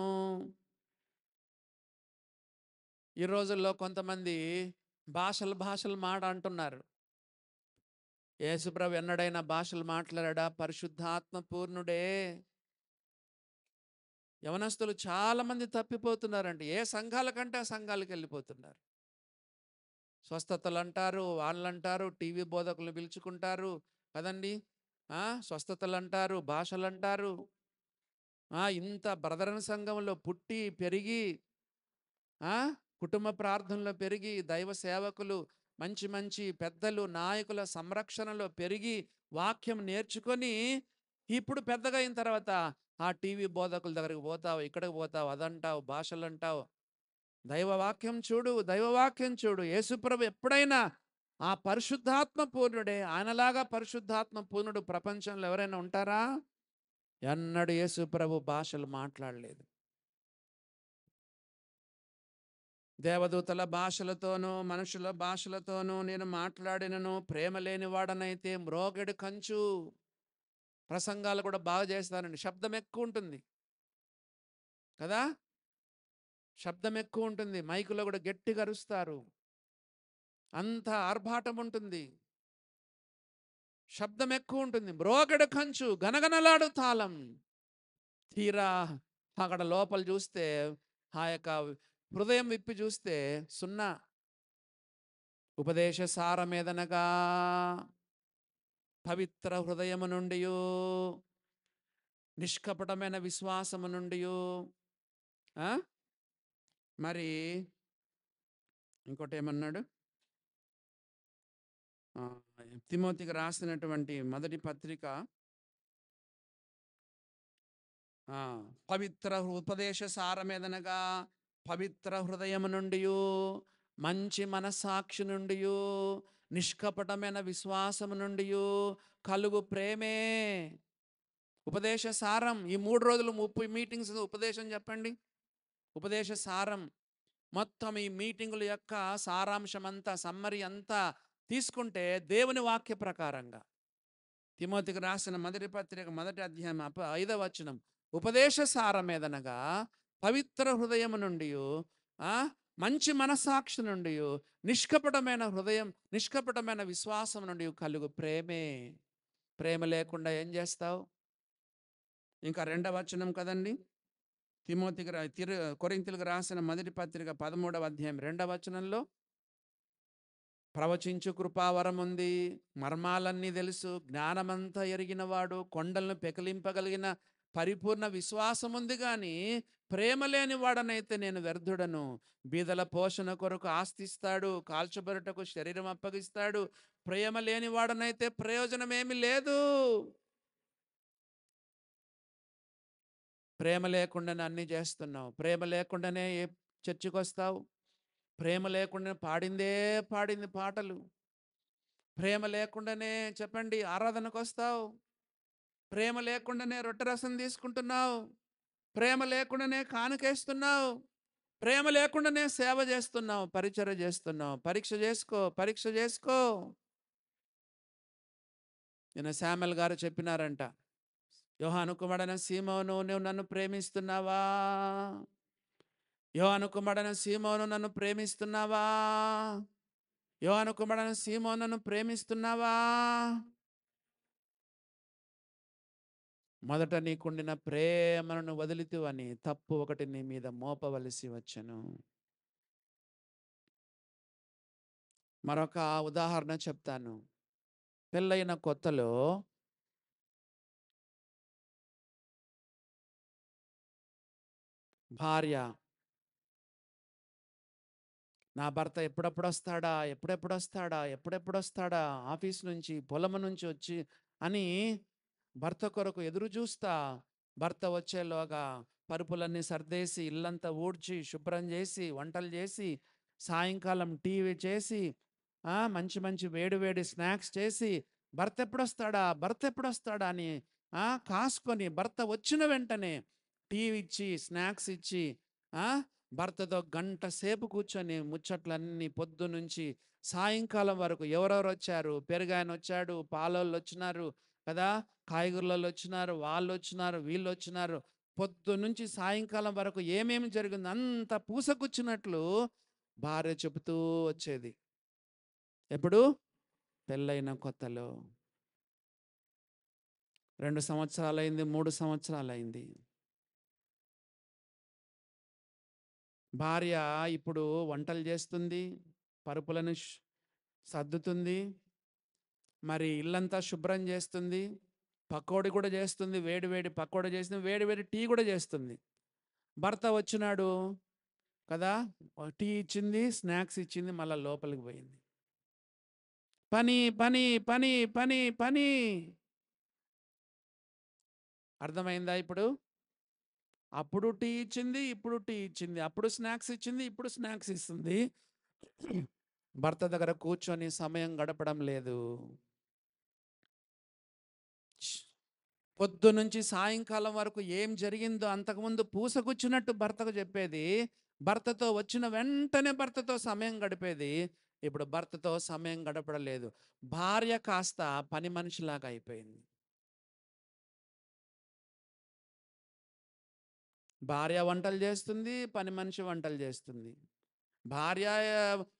ఈ రోజుల్లో కొంతమంది భాషలు మాట అంటున్నారు. యేసుప్రభు ఎన్నడైనా భాషలు మాట్లాడా? పరిశుద్ధాత్మ పూర్ణుడే. యవనస్తులు చాలా మంది తప్పిపోతున్నారండి. ఏ సంఘాల కంటే ఆ సంఘాలకు వెళ్ళిపోతున్నారు. స్వస్థతలు అంటారు, వాళ్ళంటారు, టీవీ బోధకులు పిలుచుకుంటారు కదండి. స్వస్థతలు అంటారు, భాషలు అంటారు. ఇంత బ్రదరన్ సంఘంలో పుట్టి పెరిగి, ఆ కుటుంబ ప్రార్థనలో పెరిగి, దైవ సేవకులు, మంచి మంచి పెద్దలు, నాయకుల సంరక్షణలో పెరిగి, వాక్యం నేర్చుకొని, ఇప్పుడు పెద్దగా అయిన తర్వాత ఆ టీవీ బోధకుల దగ్గరికి పోతావు, ఇక్కడికి పోతావు, అదంటావు, భాషలు అంటావు. దైవవాక్యం చూడు, దైవవాక్యం చూడు. యేసుప్రభు ఎప్పుడైనా ఆ పరిశుద్ధాత్మ పూర్ణుడే. ఆయనలాగా పరిశుద్ధాత్మ పూర్ణుడు ప్రపంచంలో ఎవరైనా ఉంటారా? ఎన్నడూ యేసుప్రభు భాషలు మాట్లాడలేదు. దేవదూతల భాషలతోనూ మనుషుల భాషలతోనూ నేను మాట్లాడినను, ప్రేమ లేని వాడనైతే మ్రోగెడు కంచు. ప్రసంగాలు కూడా బాగా చేస్తానండి. శబ్దం ఎక్కువ ఉంటుంది కదా, శబ్దం ఎక్కువ ఉంటుంది. మైకులో కూడా గట్టిగా అరుస్తారు. అంత ఆర్భాటం ఉంటుంది, శబ్దం ఎక్కువ ఉంటుంది. మ్రోగెడు కంచు, గనగనలాడు తాళం. తీరా అక్కడ లోపల చూస్తే, ఆ యొక్క హృదయం విప్పి చూస్తే సున్నా. ఉపదేశ సారమేదనగా పవిత్ర హృదయము నుండి, నిష్కపటమైన విశ్వాసము నుండి. మరి ఇంకోటి ఏమన్నాడు? తిమోతికి రాసినటువంటి మొదటి పత్రిక, పవిత్ర ఉపదేశ సారమేదనగా పవిత్ర హృదయము నుండి, మంచి మనస్సాక్షి నుండి, నిష్కపటమైన విశ్వాసము నుండి కలుగు ప్రేమే. ఉపదేశ సారం. ఈ 3 రోజులు 30 మీటింగ్స్ ఉపదేశం చెప్పండి. ఉపదేశ సారం మొత్తం ఈ మీటింగుల యొక్క సారాంశం అంతా, సమ్మరి అంతా తీసుకుంటే దేవుని వాక్య ప్రకారంగా తిమోతికి రాసిన మొదటి పత్రిక మొదటి అధ్యాయం 5వ వచనం, ఉపదేశ సారమేదనగా పవిత్ర హృదయము నుండి, మంచి మనస్సాక్షి నుండి, నిష్కపటమైన హృదయం, నిష్కపటమైన విశ్వాసం నుండి కలుగు ప్రేమే. ప్రేమ లేకుండా ఏం చేస్తావు? ఇంకా 2వ వచనం కదండి, తిమోతికి కొరింథీయులకు రాసిన మొదటి పత్రిక 13వ అధ్యాయం 2వ వచనంలో, ప్రవచించు కృపావరం ఉంది, మర్మాలన్నీ తెలుసు, జ్ఞానమంతా ఎరిగినవాడు, కొండలను పెకిలింపగలిగిన పరిపూర్ణ విశ్వాసం ఉంది, కానీ ప్రేమ లేని వాడనైతే నేను వ్యర్థుడను. బీదల పోషణ కొరకు ఆస్తిస్తాడు, కాల్చబరుటకు శరీరం అప్పగిస్తాడు. ప్రేమ లేని వాడనైతే ప్రయోజనమేమి లేదు. ప్రేమ లేకుండానే అన్నీ చేస్తున్నావు. ప్రేమ లేకుండానే ఏ చర్చికి వస్తావు? ప్రేమ లేకుండా పాడింది పాటలు. ప్రేమ లేకుండానే చెప్పండి ఆరాధనకు వస్తావు. ప్రేమ లేకుండానే రొట్టె రసం తీసుకుంటున్నావు. ప్రేమ లేకుండానే కానుకేస్తున్నావు. ప్రేమ లేకుండానే సేవ చేస్తున్నావు, పరిచర్య చేస్తున్నావు. పరీక్ష చేసుకో, పరీక్ష చేసుకో. నిన్న శామ్యూల్ గారు చెప్పినారంట, యోహాను కుమారుడైన సీమోను, నువ్వు నన్ను ప్రేమిస్తున్నావా? యోహాను కుమారుడైన సీమోను, నన్ను ప్రేమిస్తున్నావా? యోహాను కుమారుడైన సీమోను, నన్ను ప్రేమిస్తున్నావా? మొదట నీకుండిన ప్రేమను వదిలితువని తప్పు ఒకటి నీ మీద మోపవలసి వచ్చెను. మరొక ఉదాహరణ చెప్తాను. పెళ్ళైన కొత్తలో భార్య, నా భర్త ఎప్పుడెప్పుడు వస్తాడా, ఎప్పుడెప్పుడు వస్తాడా, ఎప్పుడెప్పుడు వస్తాడా, ఆఫీస్ నుంచి పొలం నుంచి వచ్చి అని భర్త కొరకు ఎదురు చూస్తా, భర్త వచ్చేలోగా పరుపులన్నీ సర్దేసి, ఇల్లంతా ఊడ్చి శుభ్రం చేసి, వంటలు చేసి, సాయంకాలం టీవీ చేసి, మంచి మంచి వేడి వేడి స్నాక్స్ చేసి, భర్త ఎప్పుడొస్తాడా, భర్త ఎప్పుడొస్తాడా అని కాసుకొని, భర్త వచ్చిన వెంటనే టీవీ ఇచ్చి, స్నాక్స్ ఇచ్చి, భర్తతో గంట సేపు కూర్చొని ముచ్చట్లన్నీ పొద్దు నుంచి సాయంకాలం వరకు, ఎవరెవరు వచ్చారు, పెరుగాయన వచ్చాడు, పాలోళ్ళు వచ్చినారు కదా, కాయగూరలలో వచ్చినారు, వాళ్ళు వచ్చినారు, వీళ్ళు వచ్చినారు, పొద్దు నుంచి సాయంకాలం వరకు ఏమేమి జరిగింది అంత పూసగుచ్చినట్లు భార్య చెబుతూ వచ్చేది. ఎప్పుడు? పెళ్ళైన కొత్తలో 2 సంవత్సరాలైంది, 3 సంవత్సరాలైంది. భార్య ఇప్పుడు వంటలు చేస్తుంది, పరుపులను సర్దుతుంది, మరి ఇల్లంతా శుభ్రం చేస్తుంది, పకోడీ కూడా చేస్తుంది, వేడి వేడి పకోడీ చేస్తుంది, వేడి వేడి టీ కూడా చేస్తుంది. భర్త వచ్చినాడు కదా, టీ ఇచ్చింది, స్నాక్స్ ఇచ్చింది, మళ్ళీ లోపలికి పోయింది. పని పని పని పని పని. అర్థమైందా ఇప్పుడు? అప్పుడు టీ ఇచ్చింది, ఇప్పుడు టీ ఇచ్చింది, అప్పుడు స్నాక్స్ ఇచ్చింది, ఇప్పుడు స్నాక్స్ ఇస్తుంది. భర్త దగ్గర కూర్చొని సమయం గడపడం లేదు. పొద్దు నుంచి సాయంకాలం వరకు ఏం జరిగిందో అంతకుముందు పూసగుచ్చినట్టు భర్తకు చెప్పేది, భర్తతో వచ్చిన వెంటనే భర్తతో సమయం గడిపేది. ఇప్పుడు భర్తతో సమయం గడపడలేదు. భార్య కాస్త పని మనిషిలాగా అయిపోయింది. భార్య వంటలు చేస్తుంది, పని మనిషి వంటలు చేస్తుంది. భార్య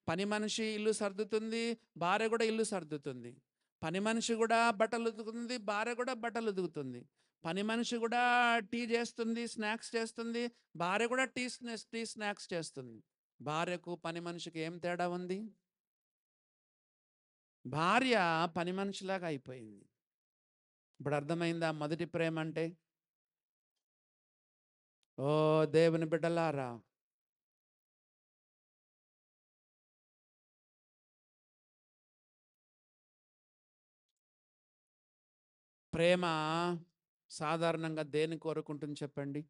పని మనిషి ఇల్లు సర్దుతుంది, భార్య కూడా ఇల్లు సర్దుతుంది. పని మనిషి కూడా బట్టలు ఉతుకుతుంది, భార్య కూడా బట్టలు ఉతుకుతుంది. పని మనిషి కూడా టీ చేస్తుంది, స్నాక్స్ చేస్తుంది, భార్య కూడా టీ స్నాక్స్ చేస్తుంది. భార్యకు పని మనిషికి ఏం తేడా ఉంది? భార్య పని మనిషిలాగా అయిపోయింది. ఇప్పుడు అర్థమైందా మొదటి ప్రేమ అంటే? ఓ దేవుని బిడ్డలారా, ప్రేమ సాధారణంగా దేని కోరుకుంటుంది చెప్పండి?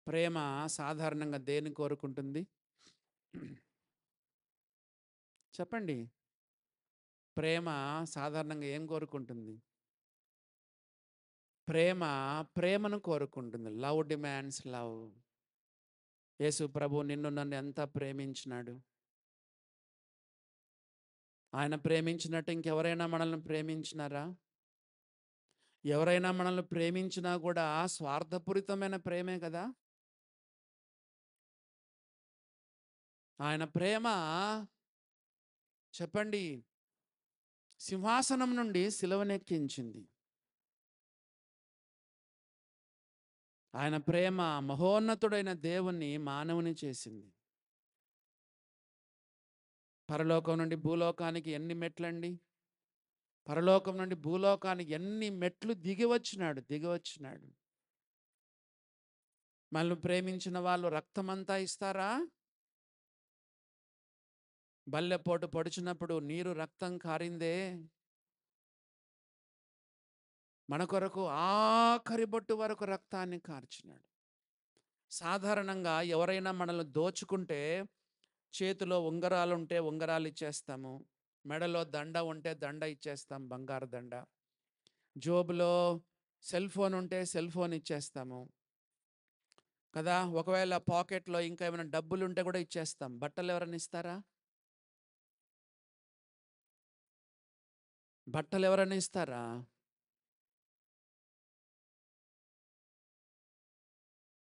ప్రేమ సాధారణంగా దేని కోరుకుంటుంది చెప్పండి? ప్రేమ సాధారణంగా ఏం కోరుకుంటుంది? ప్రేమ ప్రేమను కోరుకుంటుంది. Love demands love. యేసు ప్రభు నిన్ను నన్ను ఎంత ప్రేమించినాడు. ఆయన ప్రేమించినట్టు ఇంకెవరైనా మనల్ని ప్రేమించినారా? ఎవరైనా మనల్ని ప్రేమించినా కూడా స్వార్థపూరితమైన ప్రేమే కదా. ఆయన ప్రేమ చెప్పండి సింహాసనం నుండి సిలువనెక్కించింది. ఆయన ప్రేమ మహోన్నతుడైన దేవుణ్ణి మానవుని చేసింది. పరలోకం నుండి భూలోకానికి ఎన్ని మెట్లండి? పరలోకం నుండి భూలోకానికి ఎన్ని మెట్లు దిగివచ్చినాడు. మనల్ని ప్రేమించిన వాళ్ళు రక్తమంతా ఇస్తారా? బల్లెపోటు పొడిచినప్పుడు నీరు రక్తం కారిందే, మన కొరకు ఆఖరి బొట్టు వరకు రక్తాన్ని కార్చినాడు. సాధారణంగా ఎవరైనా మనల్ని దోచుకుంటే చేతిలో ఉంగరాలు ఉంటే ఉంగరాలు ఇచ్చేస్తాము, మెడలో దండ ఉంటే దండ ఇచ్చేస్తాం, బంగారు దండ. జోబులో సెల్ ఫోన్ ఉంటే సెల్ ఫోన్ ఇచ్చేస్తాము కదా. ఒకవేళ పాకెట్లో ఇంకా ఏమైనా డబ్బులు ఉంటే కూడా ఇచ్చేస్తాం. బట్టలు ఎవరైనా ఇస్తారా? బట్టలు ఎవరైనా ఇస్తారా?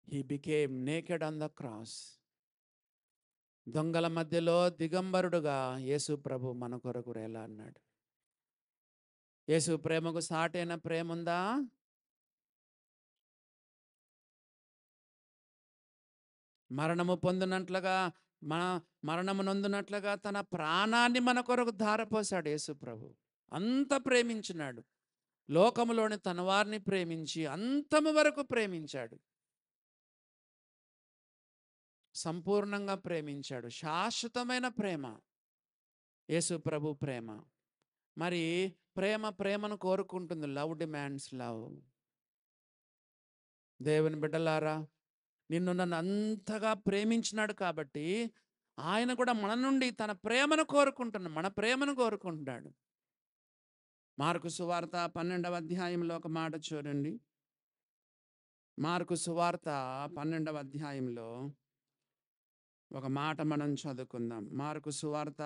He became naked on the cross. దొంగల మధ్యలో దిగంబరుడుగా యేసు ప్రభు మన కొరకు రేలా అన్నాడు. యేసు ప్రేమకు సాటైన ప్రేమ ఉందా? మరణము పొందినట్లుగా మరణము నొందినట్లుగా తన ప్రాణాన్ని మన కొరకు ధారపోసాడు యేసు ప్రభు. అంత ప్రేమించినాడు. లోకములోని తన వారిని ప్రేమించి అంతము వరకు ప్రేమించాడు. సంపూర్ణంగా ప్రేమించాడు. శాశ్వతమైన ప్రేమ యేసు ప్రభు ప్రేమ. మరి ప్రేమను కోరుకుంటుంది. Love demands love. దేవుని బిడ్డలారా, నిన్ను నన్ను అంతగా ప్రేమించినాడు కాబట్టి ఆయన కూడా మన నుండి తన ప్రేమను కోరుకుంటున్నాడు, మన ప్రేమను కోరుకుంటున్నాడు. మార్కు సువార్త 12వ అధ్యాయంలో ఒక మాట చూడండి. మార్కు సువార్త 12వ అధ్యాయంలో ఒక మాట మనం చదువుకుందాం. మార్కు సువార్త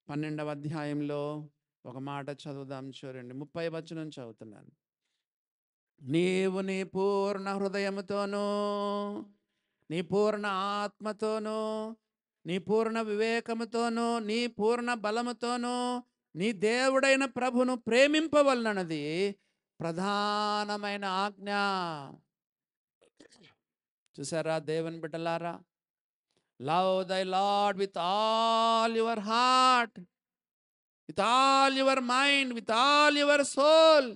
12వ అధ్యాయంలో ఒక మాట చదువుదాం చూడండి. 30వ వచనం చదువుతున్నాను. నీవు నీ పూర్ణ హృదయముతోనూ, నీ పూర్ణ ఆత్మతోనూ, నీ పూర్ణ వివేకముతోనూ నీ పూర్ణ బలముతోనూ నీ దేవుడైన ప్రభును ప్రేమింపవలనన్నది ప్రధానమైన ఆజ్ఞ. చూసారా దేవుని బిడ్డలారా, love thy lord with all your heart, with all your mind, with all your soul,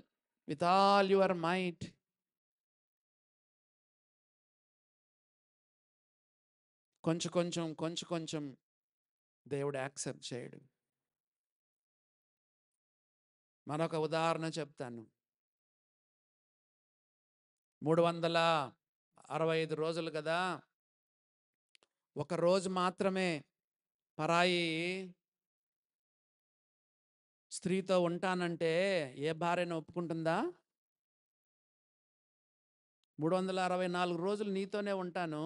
with all your might. కొంచెం కొంచెం దేవుడు యాక్సెప్ట్ చేయడు. మరొక ఉదాహరణ చెప్తాను. 365 రోజులు కదా, ఒక రోజు మాత్రమే పరాయి స్త్రీతో ఉంటానంటే ఏ భార్యను ఒప్పుకుంటుందా? 364 రోజులు నీతోనే ఉంటాను,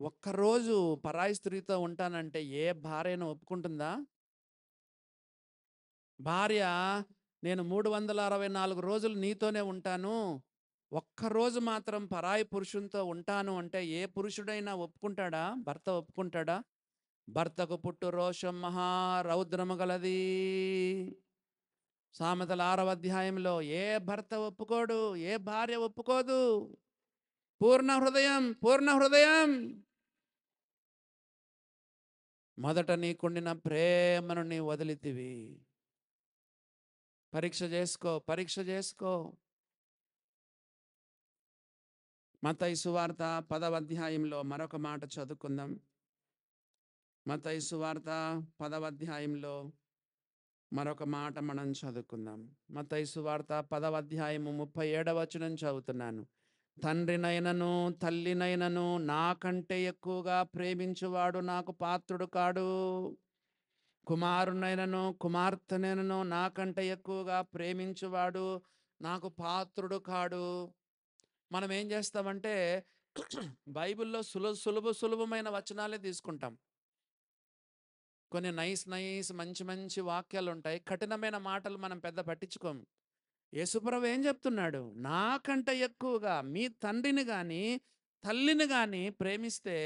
ఒక్కరోజు పరాయి స్త్రీతో ఉంటానంటే ఏ భార్యను ఒప్పుకుంటుందా? భార్య నేను 364 రోజులు నీతోనే ఉంటాను, ఒక్కరోజు మాత్రం పరాయి పురుషునితో ఉంటాను అంటే ఏ పురుషుడైనా ఒప్పుకుంటాడా? భర్త ఒప్పుకుంటాడా? భర్తకు పుట్టు రోషం మహా రౌద్రము గలది. సామెతల 6వ అధ్యాయంలో ఏ భర్త ఒప్పుకోడు, ఏ భార్య ఒప్పుకోదు. పూర్ణ హృదయం, పూర్ణ హృదయం. మొదట నీకుండిన ప్రేమను నీ వదిలితివి. పరీక్ష చేసుకో, పరీక్ష చేసుకో. మత్తయి సువార్త 10వ అధ్యాయంలో మరొక మాట చదువుకుందాం. మత్తయి సువార్త 10వ అధ్యాయంలో మరొక మాట మనం చదువుకుందాం. మత్తయి సువార్త 10వ అధ్యాయము 37వ వచనం చదువుతున్నాను. తండ్రినైనను తల్లినైనను నాకంటే ఎక్కువగా ప్రేమించువాడు నాకు పాత్రుడు కాడు. కుమారునైనను కుమార్తెనైనను నాకంటే ఎక్కువగా ప్రేమించువాడు నాకు పాత్రుడు కాడు. మనం ఏం చేస్తామంటే బైబిల్లో సులభమైన వచనాలే తీసుకుంటాం. కొన్ని నైస్ మంచి వాక్యాలు ఉంటాయి, కఠినమైన మాటలు మనం పెద్ద పట్టించుకోం. యేసుప్రభు ఏం చెప్తున్నాడు? నాకంటే ఎక్కువగా మీ తండ్రిని కానీ తల్లిని కానీ ప్రేమిస్తే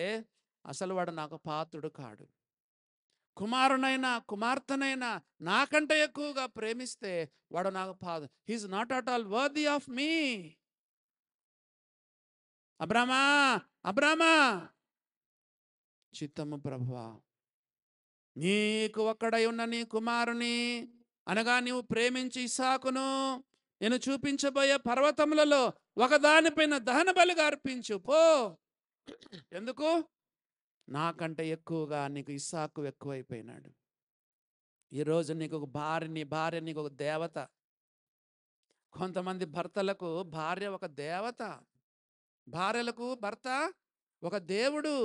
అసలు వాడు నాకు పాత్రుడు కాడు. కుమారునైనా కుమార్తెనైనా నాకంటే ఎక్కువగా ప్రేమిస్తే వాడు నాకు పాత్రుడు. He's not at all worthy of me. అబ్రామా, అబ్రామా, చిత్తము ప్రభువా, నీకు ఒక్కడై ఉన్న నీ కుమారుని అనగా నీవు ప్రేమించి ఇస్సాకును నేను చూపించబోయే పర్వతములలో ఒకదానిపైన దహన బలిగా అర్పించు పో. ఎందుకు? నాకంటే ఎక్కువగా నీకు ఇస్సాకు ఎక్కువైపోయినాడు. ఈరోజు నీకు ఒక భార్య, నీ భార్య నీకు ఒక దేవత. కొంతమంది భర్తలకు భార్య ఒక దేవత, భార్యలకు భర్త ఒక దేవుడు.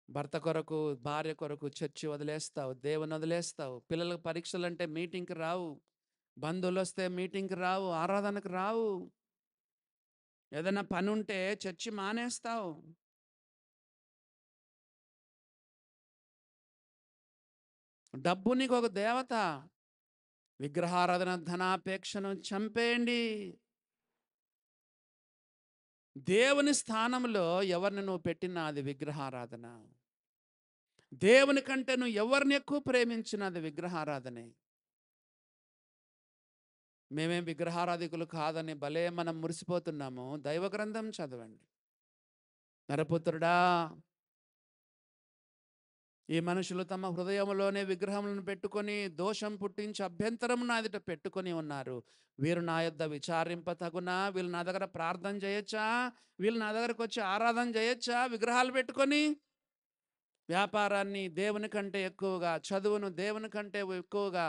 భర్త కొరకు భార్య కొరకు చర్చి వదిలేస్తావు, దేవుని వదిలేస్తావు. పిల్లలకు పరీక్షలు అంటే మీటింగ్కి రావు, బంధువులు వస్తే మీటింగ్కి రావు, ఆరాధనకు రావు. ఏదైనా పని ఉంటే చర్చి మానేస్తావు. డబ్బు నీకు ఒక దేవత. విగ్రహారాధన ధనాపేక్షను చంపేయండి. దేవుని స్థానంలో ఎవరిని నువ్వు పెట్టినా అది విగ్రహారాధన. దేవుని కంటే నువ్వు ఎవరిని ఎక్కువ ప్రేమించినా అది విగ్రహారాధనే. మేమేం విగ్రహారాధికులు కాదని భలే మనం మురిసిపోతున్నాము. దైవ గ్రంథం చదవండి. నరపుత్రుడా, ఈ మనుషులు తమ హృదయంలోనే విగ్రహములను పెట్టుకొని దోషం పుట్టించి అభ్యంతరం నా ఎదుట పెట్టుకొని ఉన్నారు. వీరు నా యొద్ద విచారింప తగునా? వీళ్ళు నా దగ్గర ప్రార్థన చేయొచ్చా? వీళ్ళు నా దగ్గరకు వచ్చి ఆరాధన చేయొచ్చా? విగ్రహాలు పెట్టుకొని వ్యాపారాన్ని దేవుని కంటే ఎక్కువగా, చదువును దేవుని కంటే ఎక్కువగా,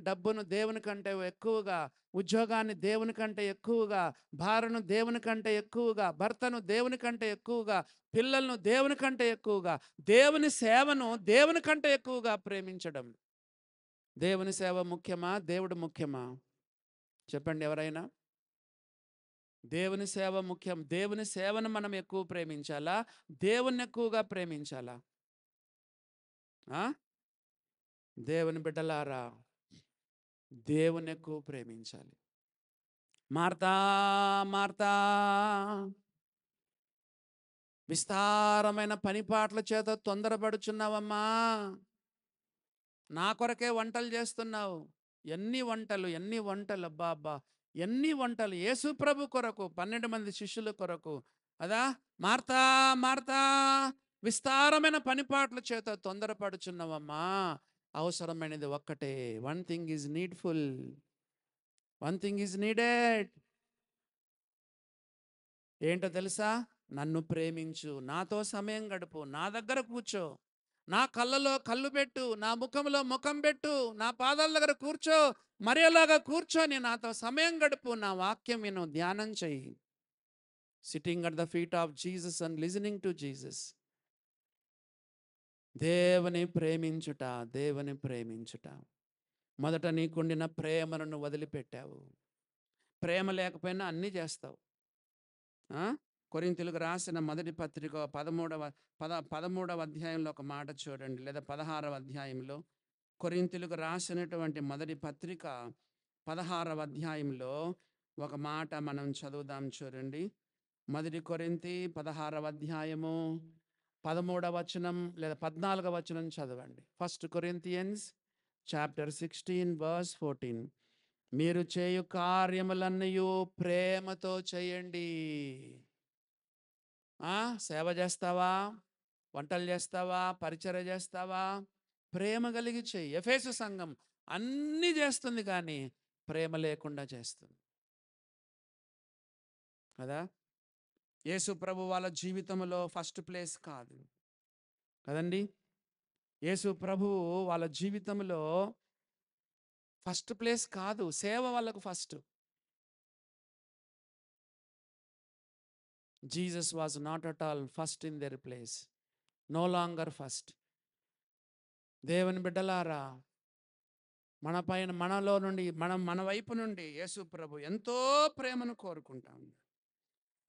డబ్బును దేవుని కంటే ఎక్కువగా, ఉద్యోగాన్ని దేవుని కంటే ఎక్కువగా, భార్యను దేవుని కంటే ఎక్కువగా, భర్తను దేవుని కంటే ఎక్కువగా, పిల్లలను దేవుని కంటే ఎక్కువగా, దేవుని సేవను దేవుని కంటే ఎక్కువగా ప్రేమించడం. దేవుని సేవ ముఖ్యమా? దేవుడు ముఖ్యమా? చెప్పండి ఎవరైనా. దేవుని సేవ ముఖ్యం. దేవుని సేవను మనం ఎక్కువ ప్రేమించాలా? దేవుని ఎక్కువగా ప్రేమించాలా? దేవుని బిడ్డలారా, దేవుని ఎక్కువ ప్రేమించాలి. మార్తా మార్తా విస్తారమైన పనిపాట్ల చేత తొందరపడుచున్నావమ్మా, నా కొరకే వంటలు చేస్తున్నావు. ఎన్ని వంటలు అబ్బా అబ్బా, ఎన్ని వంటలు యేసు ప్రభు కొరకు, 12 మంది శిష్యుల కొరకు. అదా, మార్తా మార్తా విస్తారమైన పనిపాట్ల చేత తొందరపడుచున్నావమ్మా, అవసరమైనది ఒక్కటే. One thing is needful, one thing is needed. ఏంటో తెలుసా? నన్ను ప్రేమించు, నాతో సమయం గడుపు, నా దగ్గర కూర్చో, నా కళ్ళలో కళ్ళు పెట్టు, నా ముఖంలో ముఖం పెట్టు, నా పాదాల దగ్గర కూర్చో, మరియలాగా కూర్చొని నాతో సమయం గడుపు, నా వాక్యం విను, ధ్యానం చెయ్యి. Sitting at the feet of Jesus and listening to Jesus. దేవుని ప్రేమించుట, దేవుని ప్రేమించుట. మొదట నీకుండిన ప్రేమను నువ్వు వదిలిపెట్టావు. ప్రేమ లేకపోయినా అన్నీ చేస్తావు. కొరింథీయులకు రాసిన మొదటి పత్రిక 13వ అధ్యాయంలో ఒక మాట చూడండి, లేదా 16వ అధ్యాయంలో. కొరింథీయులకు రాసినటువంటి మొదటి పత్రిక 16వ అధ్యాయంలో ఒక మాట మనం చదువుదాం చూడండి. మొదటి కొరింథీ 16వ అధ్యాయము 13వ వచనం లేదా 14వ వచనం చదవండి. First Corinthians chapter 16 verse 14. మీరు చేయు కార్యములన్నీ ప్రేమతో చేయండి. సేవ చేస్తావా, వంటలు చేస్తావా, పరిచర్య చేస్తావా, ప్రేమ కలిగి చెయ్యి. ఎఫెసు సంఘం అన్నీ చేస్తుంది కానీ ప్రేమ లేకుండా చేస్తుంది కదా. యేసు ప్రభు వాళ్ళ జీవితంలో ఫస్ట్ ప్లేస్ కాదు కదండి. యేసు ప్రభు వాళ్ళ జీవితంలో ఫస్ట్ ప్లేస్ కాదు, సేవ వాళ్ళకు first. Jesus was not at all first in their place, no longer first. దేవుని బిడ్డలారా, మన పైన, మనలో నుండి, మన వైపు నుండి యేసు ప్రభు ఎంతో ప్రేమను కోరుకుంటాం.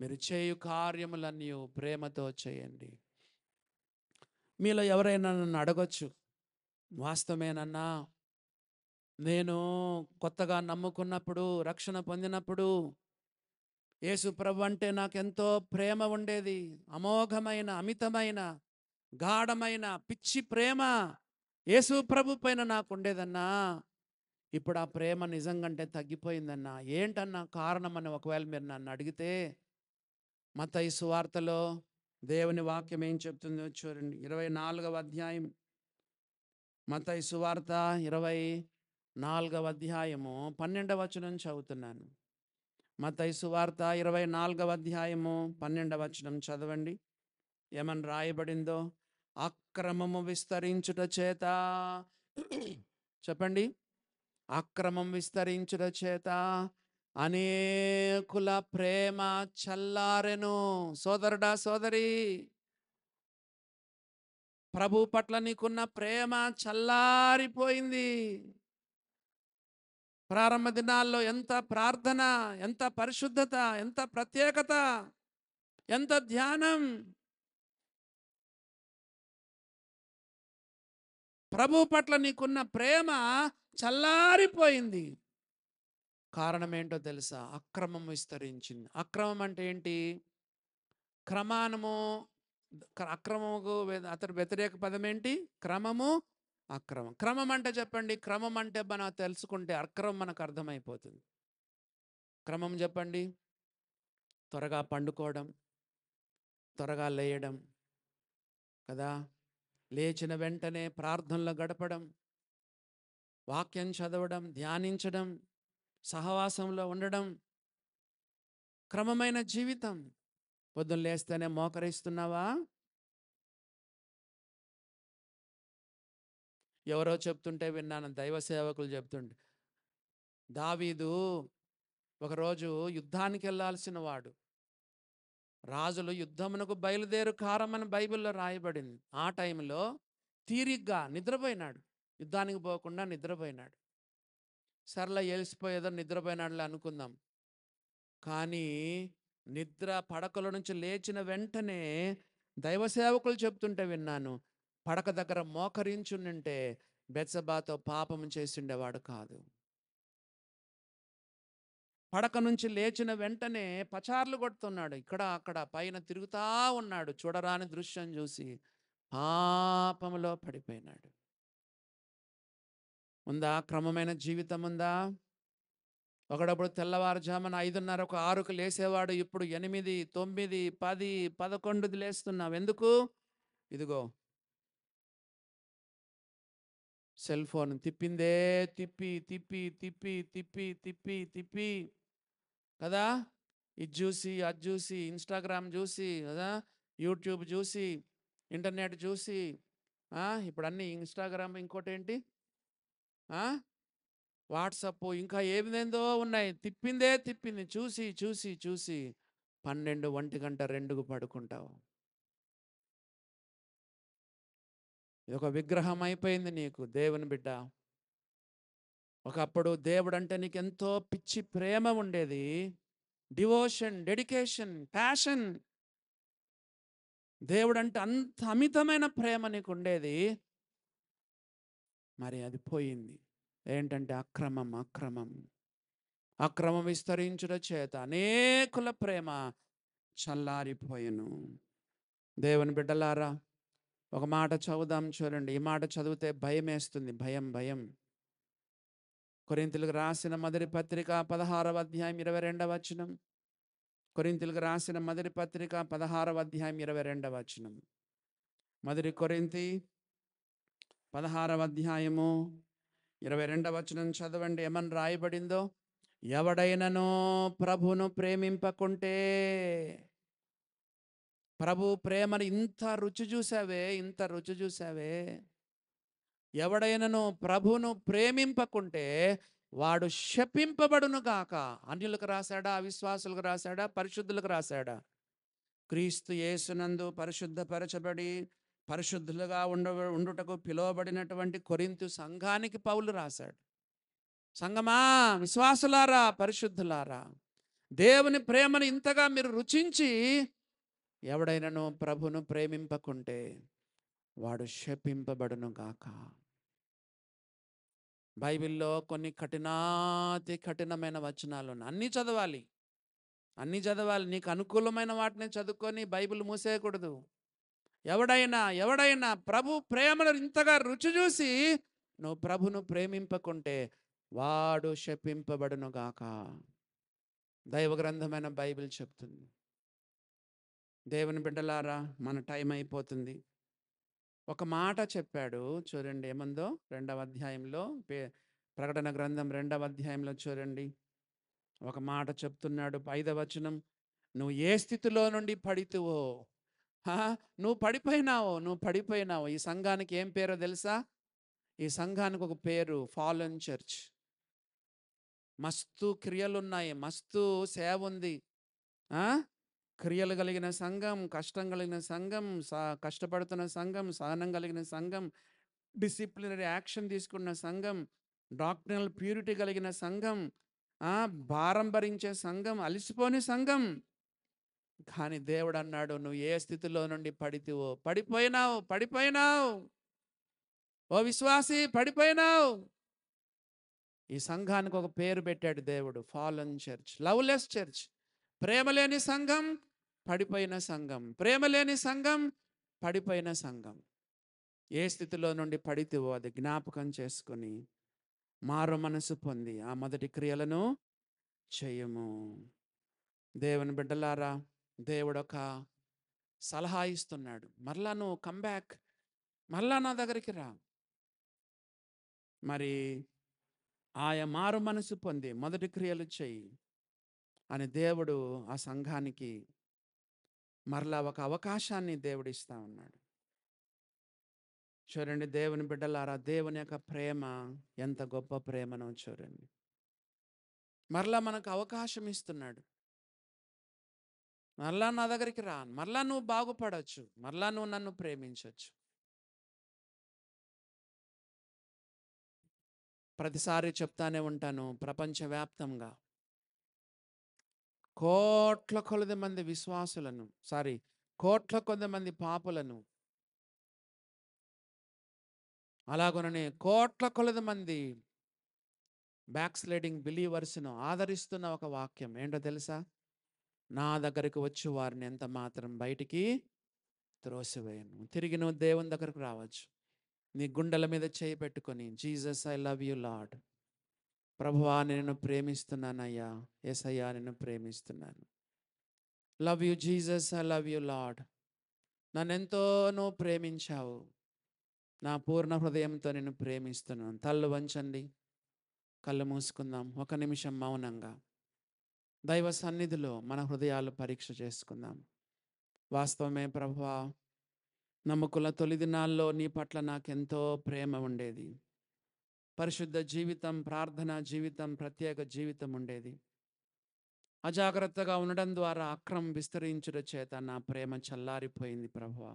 మీరు చేయు కార్యములన్నీ ప్రేమతో చేయండి. మీలో ఎవరైనా నన్ను అడగొచ్చు, వాస్తవేనన్నా, నేను కొత్తగా నమ్ముకున్నప్పుడు, రక్షణ పొందినప్పుడు యేసు ప్రభు అంటే నాకెంతో ప్రేమ ఉండేది, అమోఘమైన, అమితమైన, గాఢమైన, పిచ్చి ప్రేమ యేసు ప్రభు పైన నాకు ఉండేదన్నా. ఇప్పుడు ఆ ప్రేమ నిజంగా తగ్గిపోయిందన్నా. ఏంటన్నా కారణం అని ఒకవేళ మీరు నన్ను అడిగితే, మత్తయి సువార్తలో దేవుని వాక్యం ఏం చెప్తుందో చూడండి. 24వ అధ్యాయం, మత్తయి సువార్త 24వ అధ్యాయము 12వ వచనం చదువుతున్నాను. మత్తయి సువార్త 24వ అధ్యాయము 12వ వచనం చదవండి. ఏమని రాయబడిందో? అక్రమము విస్తరించుట చేత, చెప్పండి, అక్రమం విస్తరించుట చేత అనేకుల ప్రేమ చల్లారెను. సోదరుడా, సోదరి, ప్రభు పట్ల నీకున్న ప్రేమ చల్లారిపోయింది. ప్రారంభ దినాల్లో ఎంత ప్రార్థన, ఎంత పరిశుద్ధత, ఎంత ప్రత్యేకత, ఎంత ధ్యానం. ప్రభు పట్ల నీకున్న ప్రేమ చల్లారిపోయింది. కారణం ఏంటో తెలుసా? అక్రమం విస్తరించింది. అక్రమం అంటే ఏంటి? క్రమానము. అక్రమముకు అతని వ్యతిరేక పదం ఏంటి? క్రమము, అక్రమం. క్రమం అంటే చెప్పండి. క్రమం అంటే మనం తెలుసుకుంటే అక్రమం మనకు అర్థమైపోతుంది. క్రమం చెప్పండి. త్వరగా పండుకోవడం, త్వరగా లేయడం కదా, లేచిన వెంటనే ప్రార్థనలో గడపడం, వాక్యం చదవడం, ధ్యానించడం, సహవాసంలో ఉండడం, క్రమమైన జీవితం. పొద్దున్న లేస్తేనే మోకరిస్తున్నావా? ఎవరో చెప్తుంటే విన్నాను, దైవ సేవకులు చెప్తుంటే, దావీదు ఒకరోజు యుద్ధానికి వెళ్ళాల్సిన వాడు. రాజులు యుద్ధమునకు బయలుదేరు కారమని బైబిల్లో రాయబడింది. ఆ టైంలో తీరిగ్గా నిద్రపోయినాడు, యుద్ధానికి పోకుండా నిద్రపోయినాడు. సర్లే, ఏలిసిపోయేదో నిద్రపోయినాడులే అనుకుందాం. కానీ నిద్ర పడకల నుంచి లేచిన వెంటనే దైవ సేవకులు చెప్తుంటే విన్నాను, పడక దగ్గర మోకరించుంటే బెత్సబాతో పాపం చేసిండేవాడు కాదు. పడక నుంచి లేచిన వెంటనే పచార్లు కొడుతున్నాడు. ఇక్కడ అక్కడ పైన తిరుగుతా ఉన్నాడు. చూడరాని దృశ్యం చూసి పాపములో పడిపోయినాడు. ఉందా? క్రమమైన జీవితం ఉందా? ఒకడప్పుడు తెల్లవారుజామున 5:30కు 6కు లేసేవాడు. ఇప్పుడు 8, 9, 10, 11 లేస్తున్నావు. ఎందుకు? ఇదిగో సెల్ ఫోన్ తిప్పిందే తిప్పి తిప్పి తిప్పి తిప్పి తిప్పి తిప్పి కదా, ఇది చూసి అది చూసి ఇన్స్టాగ్రామ్ చూసి కదా, యూట్యూబ్ చూసి ఇంటర్నెట్ చూసి ఇప్పుడు అన్నీ ఇన్స్టాగ్రామ్, ఇంకోటి ఏంటి, వాట్సప్, ఇంకా ఏమిదేందో ఉన్నాయి. తిప్పిందే తిప్పింది. చూసి చూసి చూసి 12, 1 గంట, 2కు పడుకుంటావు. ఇది ఒక విగ్రహం అయిపోయింది నీకు. దేవుని బిడ్డ, ఒకప్పుడు దేవుడు అంటే నీకు ఎంతో పిచ్చి ప్రేమ ఉండేది. Devotion, dedication, passion. దేవుడు అంటే అంత అమితమైన ప్రేమ నీకు ఉండేది. మరి అది పోయింది. ఏంటంటే అక్రమం. అక్రమం అక్రమం విస్తరించుట చేత అనేకుల ప్రేమ చల్లారిపోయెను. దేవుని బిడ్డలారా, ఒక మాట చదువుదాం చూడండి. ఈ మాట చదివితే భయం వేస్తుంది. భయం భయం. కొరింథీయులకు రాసిన మొదటి పత్రిక 16వ అధ్యాయం 22వ వచనం. కొరింథీయులకు రాసిన మొదటి పత్రిక 16వ అధ్యాయం 22వ వచనం. మొదటి కొరింథీ 16వ అధ్యాయము 22వ వచనం చదవండి. ఏమని రాయబడిందో? ఎవడైనను ప్రభును ప్రేమింపకుంటే, ప్రభు ప్రేమను ఇంత రుచి చూసావే, ఇంత రుచి చూసావే, ఎవడైనను ప్రభును ప్రేమింపకుంటే వాడు శపింపబడును గాక. అన్యులకు రాశాడా? అవిశ్వాసులకు రాశాడా? పరిశుద్ధులకు రాశాడా? క్రీస్తు యేసునందు పరిశుద్ధపరచబడి పరిశుద్ధులుగా ఉండుటకు పిలువబడినటువంటి కొరింథు సంఘానికి పౌలు రాశాడు. సంగమా, విశ్వాసులారా, పరిశుద్ధులారా, దేవుని ప్రేమను ఇంతగా మీరు రుచించి ఎవడైనను ప్రభును ప్రేమింపకుంటే వాడు శపింపబడును గాక. బైబిల్లో కొన్ని కఠినాతి కఠినమైన వచనాలు ఉన్నాయి. అన్నీ చదవాలి, అన్నీ చదవాలి. నీకు అనుకూలమైన వాటిని చదువుకొని బైబిల్ మూసేయకూడదు. ఎవడైనా ప్రభు ప్రేమను ఇంతగా రుచి చూసి నువ్వు ప్రభును ప్రేమింపకుంటే వాడు శపింపబడును గాక. దైవ గ్రంథమైన బైబిల్ చెప్తుంది. దేవుని బిడ్డలారా, మన టైం అయిపోతుంది. ఒక మాట చెప్పాడు చూడండి. ఏమందో 2వ అధ్యాయంలో, ప్రకటన గ్రంథం 2వ అధ్యాయంలో చూడండి. ఒక మాట చెప్తున్నాడు. 5వ వచనం. నువ్వు ఏ స్థితిలో నుండి పడితువో, నువ్వు పడిపోయినావు. ఈ సంఘానికి ఏం పేరో తెలుసా? ఈ సంఘానికి ఒక పేరు, ఫాలెన్ చర్చ్. మస్తు క్రియలున్నాయి, మస్తు సేవ ఉంది. క్రియలు కలిగిన సంఘం, కష్టం కలిగిన సంఘం, కష్టపడుతున్న సంఘం, సహనం కలిగిన సంఘం, డిసిప్లినరీ యాక్షన్ తీసుకున్న సంఘం, డాక్టరల్ ప్యూరిటీ కలిగిన సంఘం, భారం భరించే సంఘం, అలిసిపోని సంఘం. కానీ దేవుడు అన్నాడు, నువ్వు ఏ స్థితిలో నుండి పడితివో, పడిపోయినావు. ఓ విశ్వాసి, పడిపోయినావు. ఈ సంఘానికి ఒక పేరు పెట్టాడు దేవుడు, ఫాలెన్ చర్చ్, లవ్లెస్ చర్చ్. ప్రేమ లేని సంఘం, పడిపోయిన సంఘం. ప్రేమ లేని సంఘం, పడిపోయిన సంఘం. ఏ స్థితిలో నుండి పడితివో అది జ్ఞాపకం చేసుకొని మారు మనసు పొంది ఆ మొదటి క్రియలను చేయము. దేవుని బిడ్డలారా, దేవుడు ఒక సలహా ఇస్తున్నాడు. మరలా నువ్వు కమ్బ్యాక్, మరలా నా దగ్గరికి రా. మరి ఆయా మారు మనసు పొంది మొదటి క్రియలు చెయ్యి అని దేవుడు ఆ సంఘానికి మరలా ఒక అవకాశాన్ని దేవుడు ఇస్తా ఉన్నాడు. చూడండి దేవుని బిడ్డలారా, దేవుని యొక్క ప్రేమ ఎంత గొప్ప ప్రేమనో చూడండి. మరలా మనకు అవకాశం ఇస్తున్నాడు. మరలా నా దగ్గరికి రా, మరలా నువ్వు బాగుపడవచ్చు, మరలా నువ్వు నన్ను ప్రేమించవచ్చు. ప్రతిసారి చెప్తానే ఉంటాను, ప్రపంచవ్యాప్తంగా కోట్ల కొలది మంది విశ్వాసులను, కోట్ల కొద్ది మంది పాపులను, అలాగనే కోట్ల కొలది మంది బ్యాక్ స్లైడింగ్ బిలీవర్స్ను ఆదరిస్తున్న ఒక వాక్యం ఏంటో తెలుసా? నా దగ్గరికి వచ్చి వారిని ఎంత మాత్రం బయటికి త్రోసివేయను. తిరిగి నువ్వు దేవుని దగ్గరకు రావచ్చు. నీ గుండెల మీద చేయి పెట్టుకొని, Jesus I love you Lord, ప్రభువా నిన్ను ప్రేమిస్తున్నానయ్యా, యేసయ్యా నిన్ను ప్రేమిస్తున్నాను. Love you Jesus, I love you Lord. నన్నెంతో నువ్వు ప్రేమించావు, నా పూర్ణ హృదయంతో నిన్ను ప్రేమిస్తున్నాను. తల్లు వంచండి, కళ్ళు మూసుకుందాం, ఒక నిమిషం మౌనంగా దైవ సన్నిధిలో మన హృదయాలు పరీక్ష చేసుకుందాం. వాస్తవమే ప్రభువా, నమ్మకుల తొలి దినాల్లో నీ పట్ల నాకెంతో ప్రేమ ఉండేది. పరిశుద్ధ జీవితం, ప్రార్థనా జీవితం, ప్రత్యేక జీవితం ఉండేది. అజాగ్రత్తగా ఉండడం ద్వారా అక్రమం విస్తరించుట చేత నా ప్రేమ చల్లారిపోయింది ప్రభువా.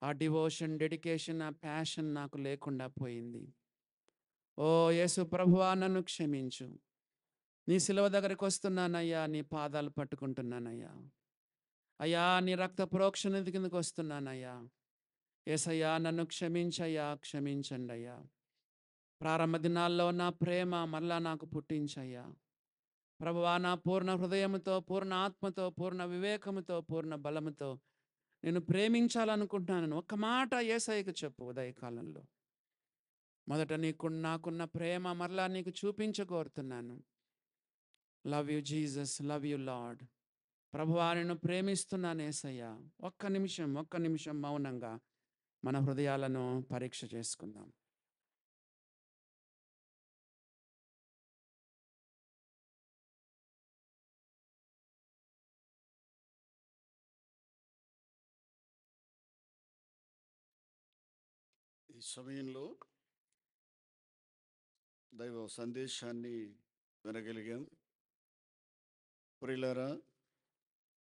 ఆ డివోషన్, డెడికేషన్, ఆ ప్యాషన్ నాకు లేకుండా పోయింది. ఓ యేసు ప్రభువా, నన్ను క్షమించు. నీ శిలువ దగ్గరికి వస్తున్నానయ్యా, నీ పాదాలు పట్టుకుంటున్నానయ్యా. అయ్యా, నీ రక్త ప్రోక్షణ కిందకు వస్తున్నానయ్యా. యేసయ్యా నన్ను క్షమించయ్యా, క్షమించండి అయ్యా. ప్రారంభ దినాల్లో నా ప్రేమ మరలా నాకు పుట్టించయ్యా. ప్రభువా, నా పూర్ణ హృదయముతో, పూర్ణ ఆత్మతో, పూర్ణ వివేకముతో, పూర్ణ బలముతో నేను ప్రేమించాలనుకుంటున్నాను. ఒక్క మాట యేసయ్యకు చెప్పు ఉదయకాలంలో. మొదట నాకున్న ప్రేమ మరలా నీకు చూపించగోరుతున్నాను. Love you Jesus, love you Lord. ప్రభువా నిన్ను ప్రేమిస్తున్నాను యేసయ్యా. ఒక్క నిమిషం మౌనంగా మన హృదయాలను పరీక్ష చేసుకుందాం. ఈ సమయంలో దైవ సందేశాన్ని వినగలిగాం. ప్రియులారా,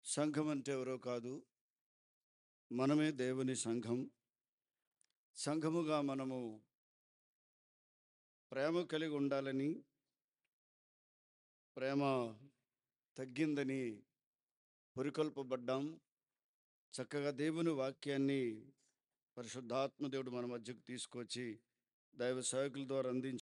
సంఘం అంటే ఎవరో కాదు, మనమే దేవుని సంఘం. సంఘముగా మనము ప్రేమ కలిగి ఉండాలని, ప్రేమ తగ్గిందని పురికొల్పబడ్డాం. చక్కగా దేవుని వాక్యాన్ని పరిశుద్ధాత్మ దేవుడు మన మధ్యకు తీసుకొచ్చి దైవ సేవకుల ద్వారా అందించి